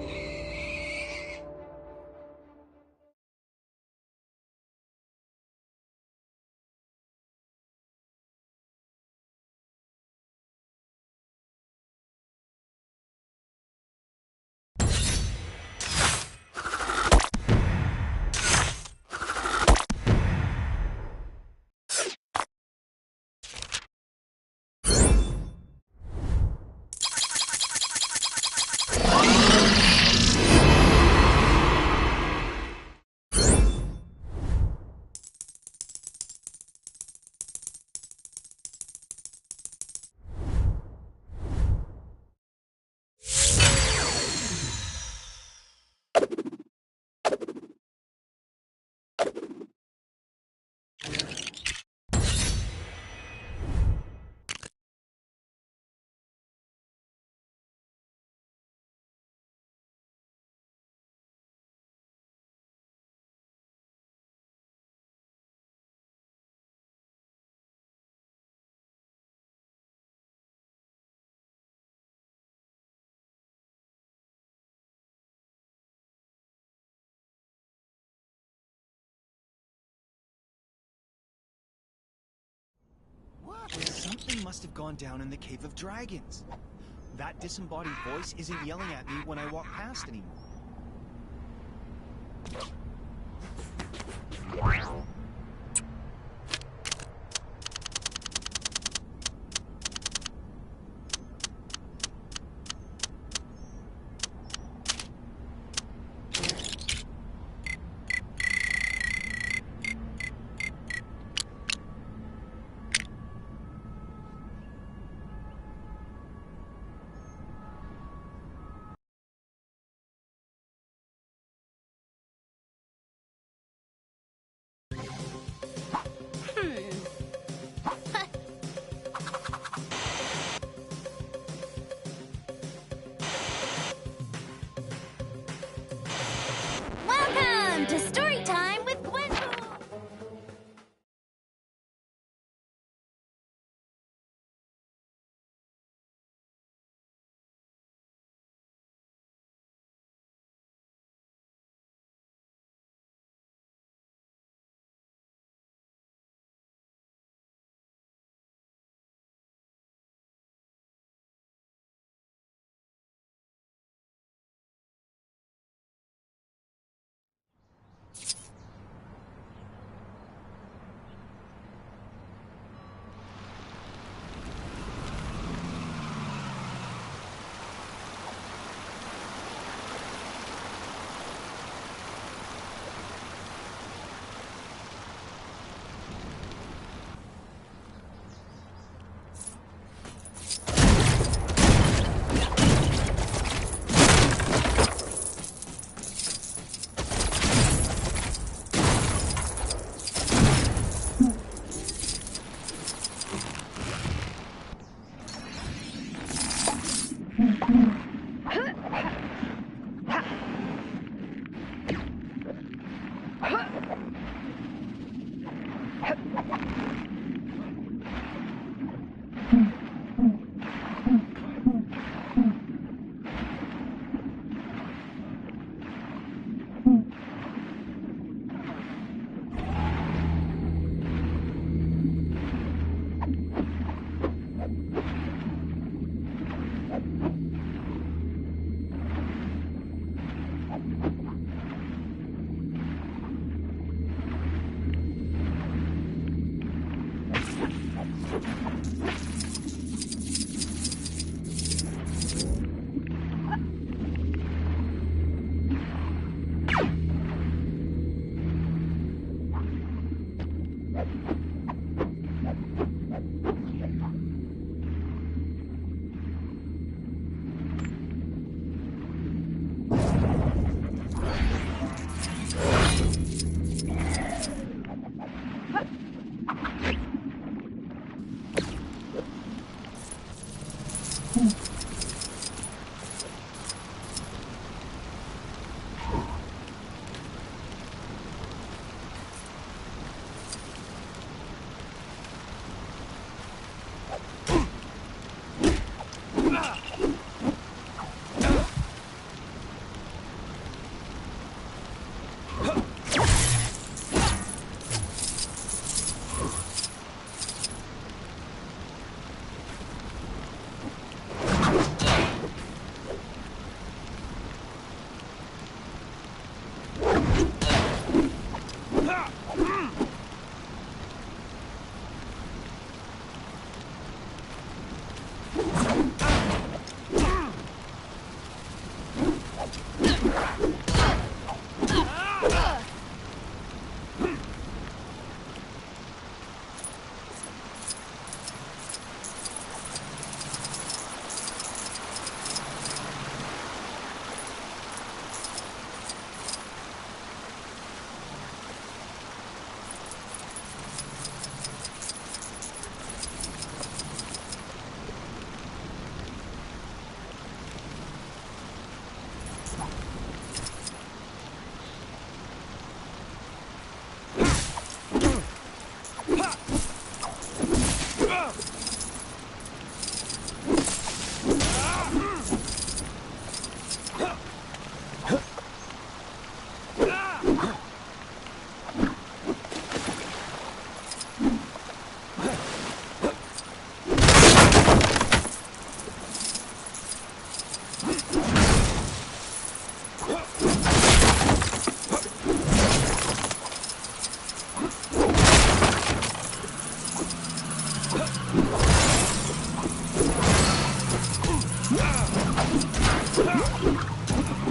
Something must have gone down in the Cave of Dragons. That disembodied voice isn't yelling at me when I walk past anymore. Welcome to Story Time with Gwenpool. I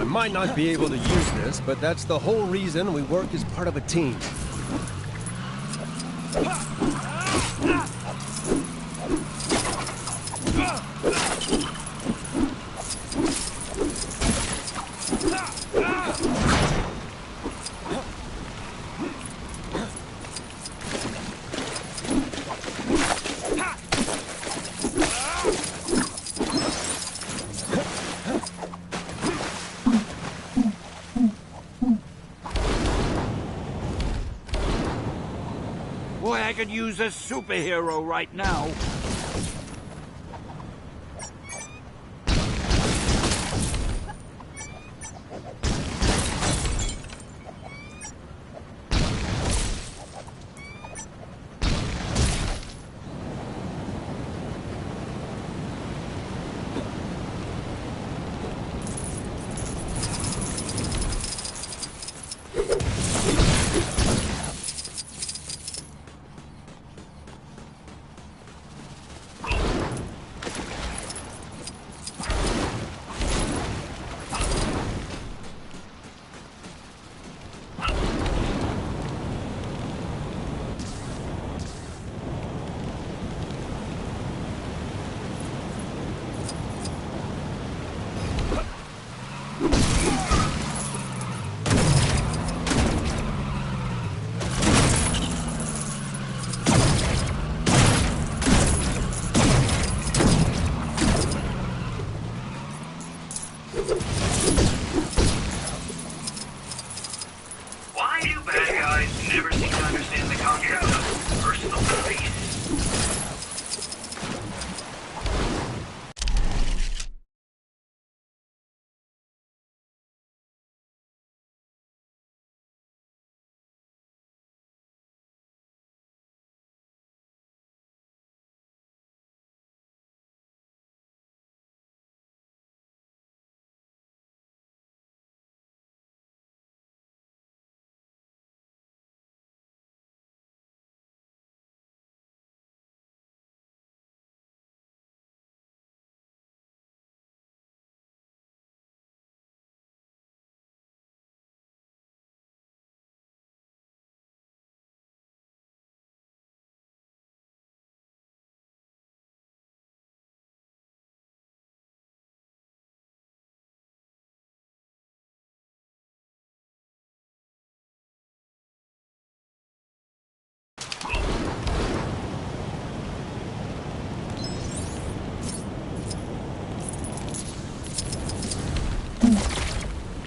might not be able to use this, but that's the whole reason we work as part of a team. Boy, I could use a superhero right now. Why do bad guys never seem to understand the concept of personal space?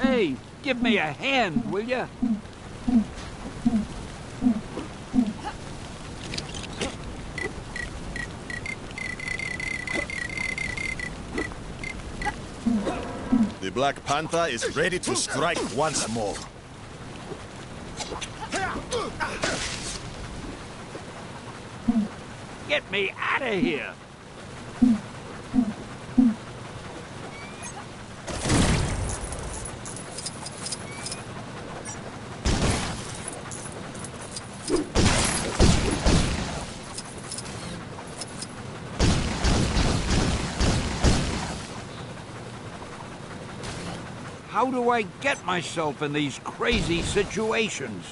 Hey, give me a hand, will ya? The Black Panther is ready to strike once more. Get me out of here! How do I get myself in these crazy situations?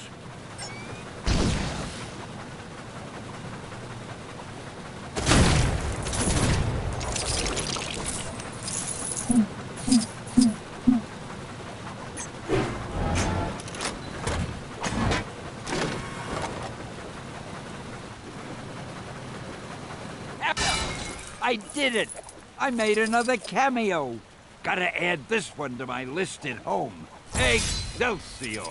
I did it! I made another cameo! Gotta add this one to my list at home. Excelsior!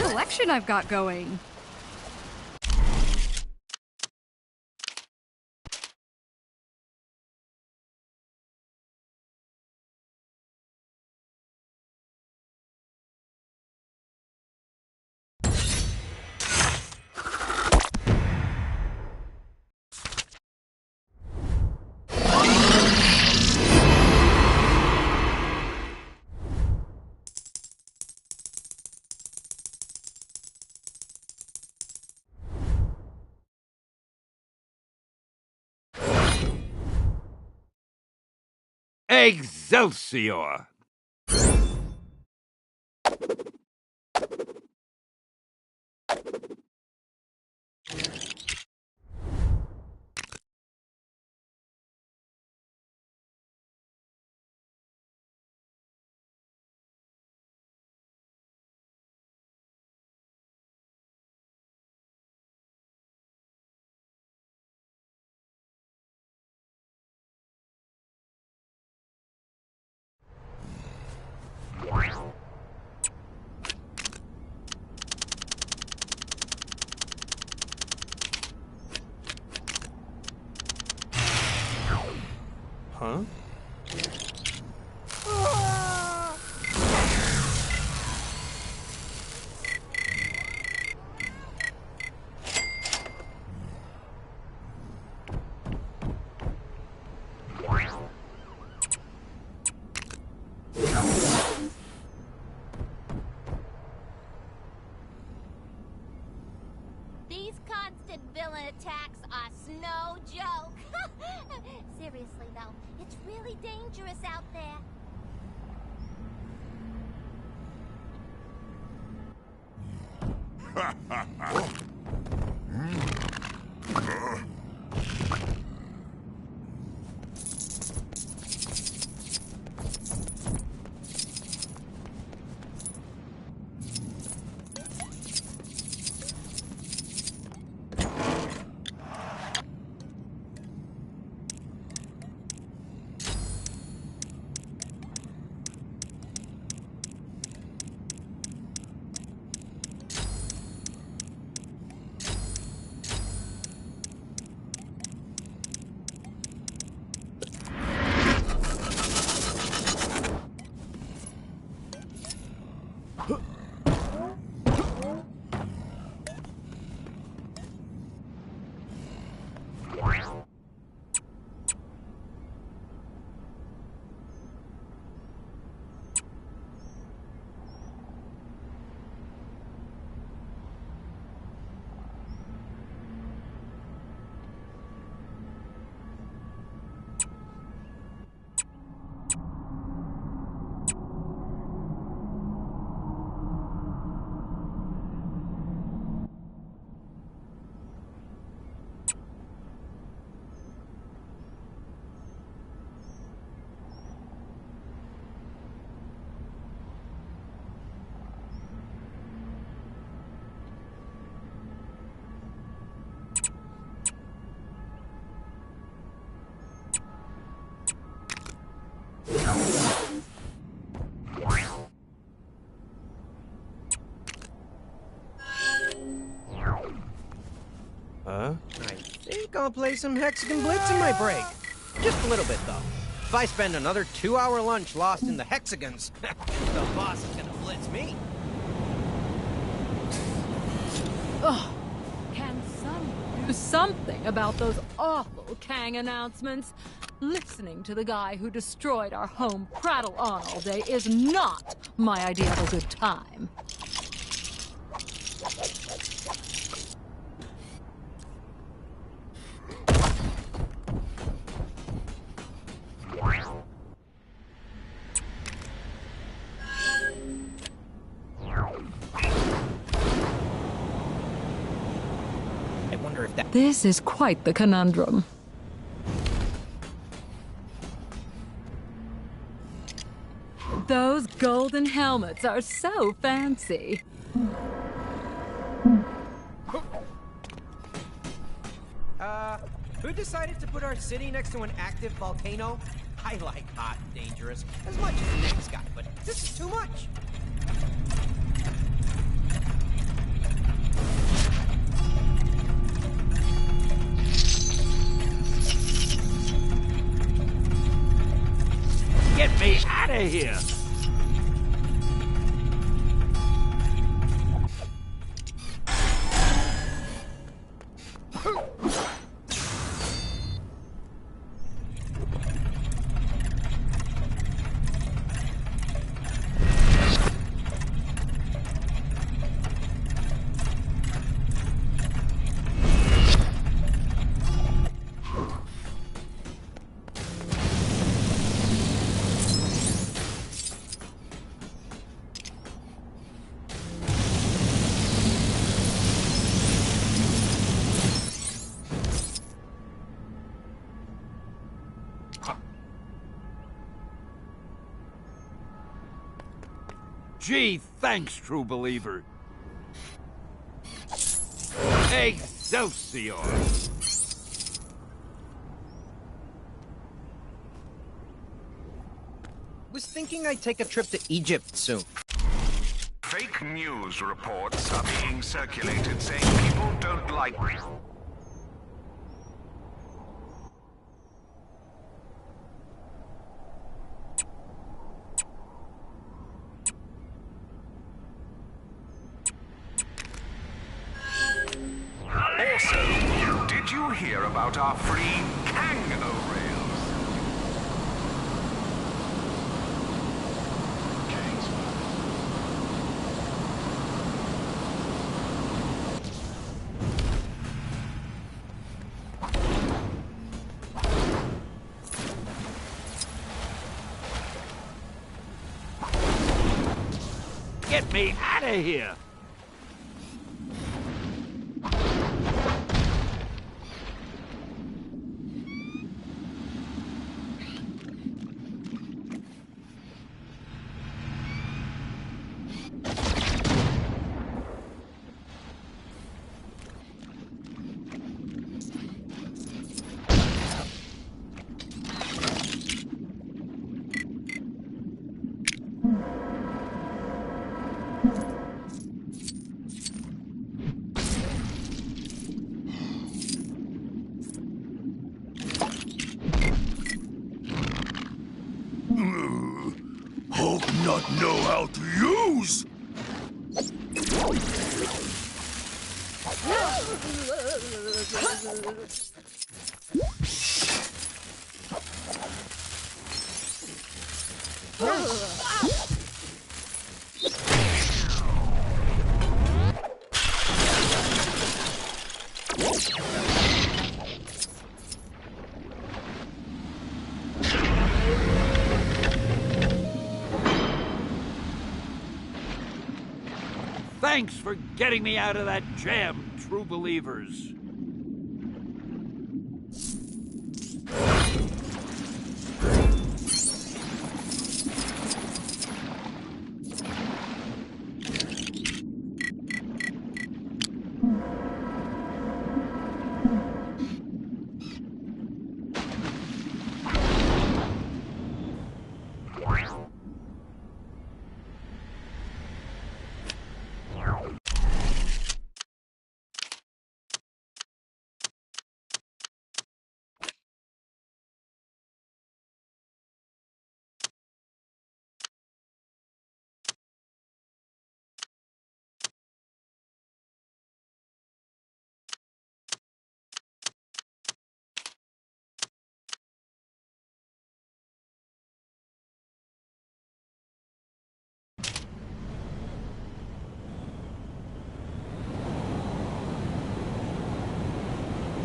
collection I've got going. Excelsior! Huh? These constant villain attacks are no joke. Seriously, though, it's really dangerous out there. Huh? I think I'll play some Hexagon Blitz in my break. Just a little bit, though. If I spend another 2-hour lunch lost in the Hexagons, the boss is gonna blitz me. Ugh. Can someone do something about those awful Kang announcements? Listening to the guy who destroyed our home prattle on all day is not my idea of a good time. This is quite the conundrum. Those golden helmets are so fancy. Who decided to put our city next to an active volcano? I like hot and dangerous as much as the next guy, but this is too much. out of here! Gee, thanks, true believer. Excelsior! Was thinking I'd take a trip to Egypt soon. Fake news reports are being circulated saying people don't like... Also, did you hear about our free Kang-O-Rails? Get me out of here! Hulk not know how to use! Thanks for getting me out of that jam, true believers.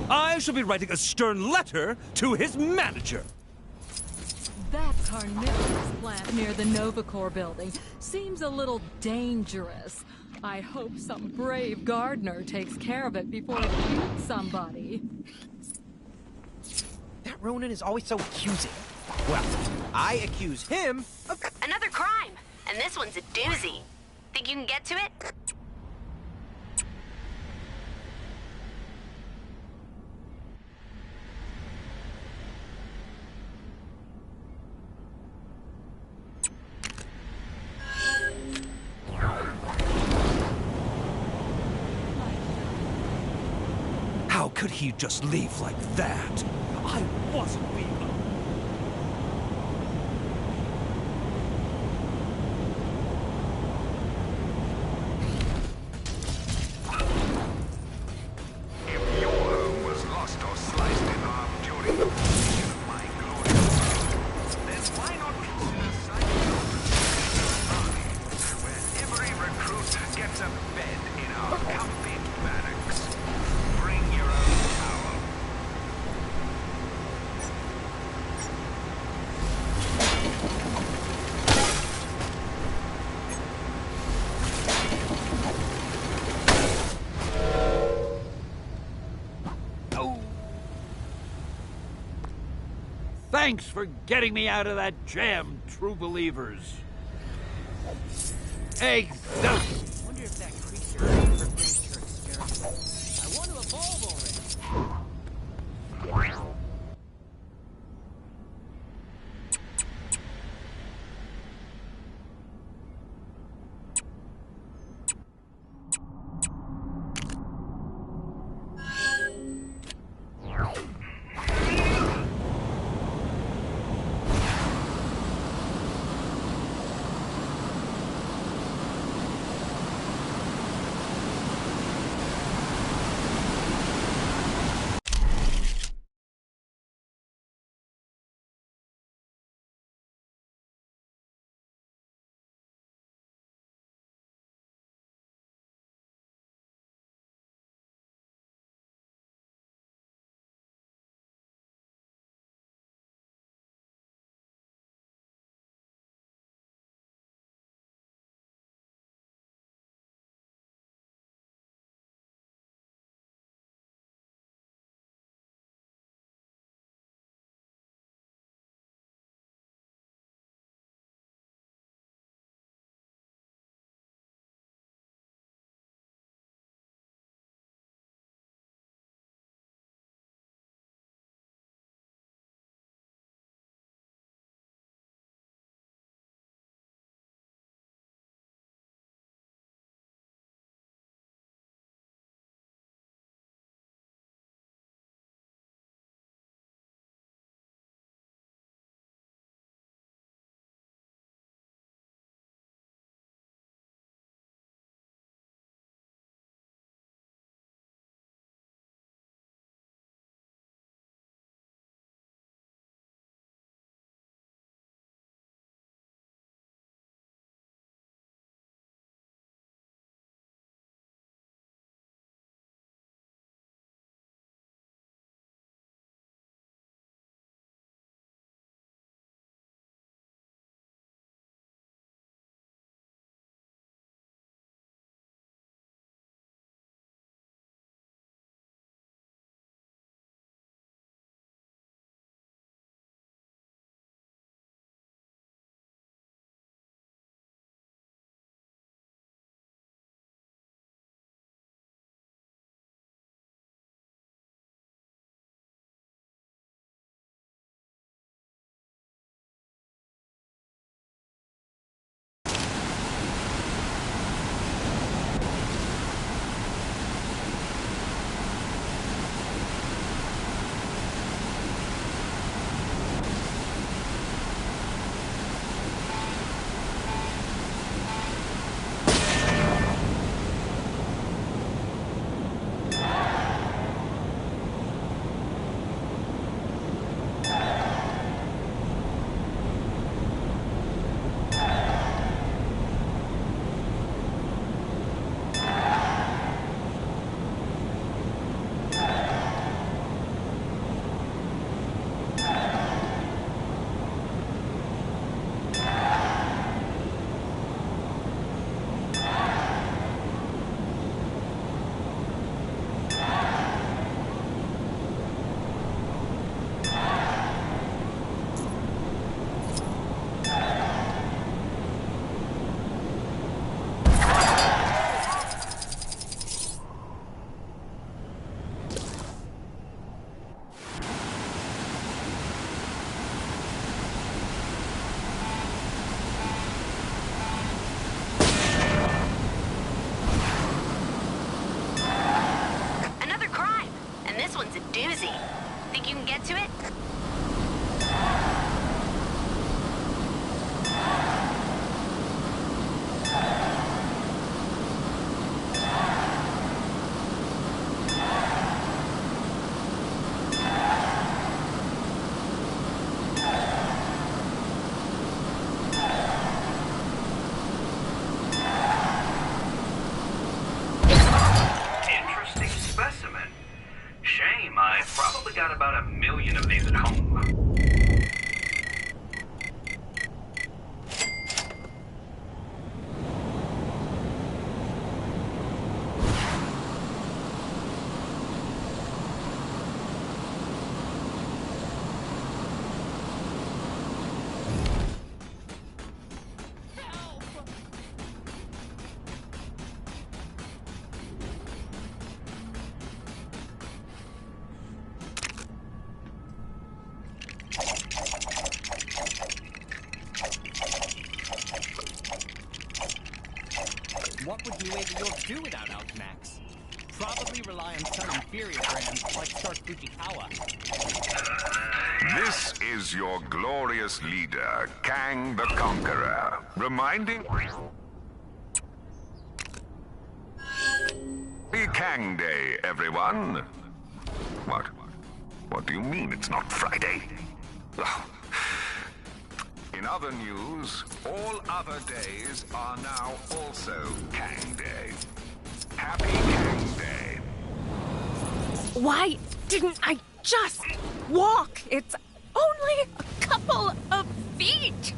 I shall be writing a stern letter to his manager. That carnivorous plant near the Novacore building seems a little dangerous. I hope some brave gardener takes care of it before it eats somebody. That Ronin is always so accusing. Well, I accuse him of... Another crime, and this one's a doozy. Think you can get to it? How could he just leave like that? I wasn't leaving. Thanks for getting me out of that jam, true believers. Eggs, don't. I wonder if that creature ever finished her experiment. I want to evolve already. What would New Age York do without Alchemax? Probably rely on some inferior brands like Shark Fujikawa. This is your glorious leader, Kang the Conqueror, reminding... Happy Kang Day, everyone. What? What do you mean it's not Friday? Oh. In other news, all other days are now also Kang Day. Happy Kang Day. Why didn't I just walk? It's only a couple of feet.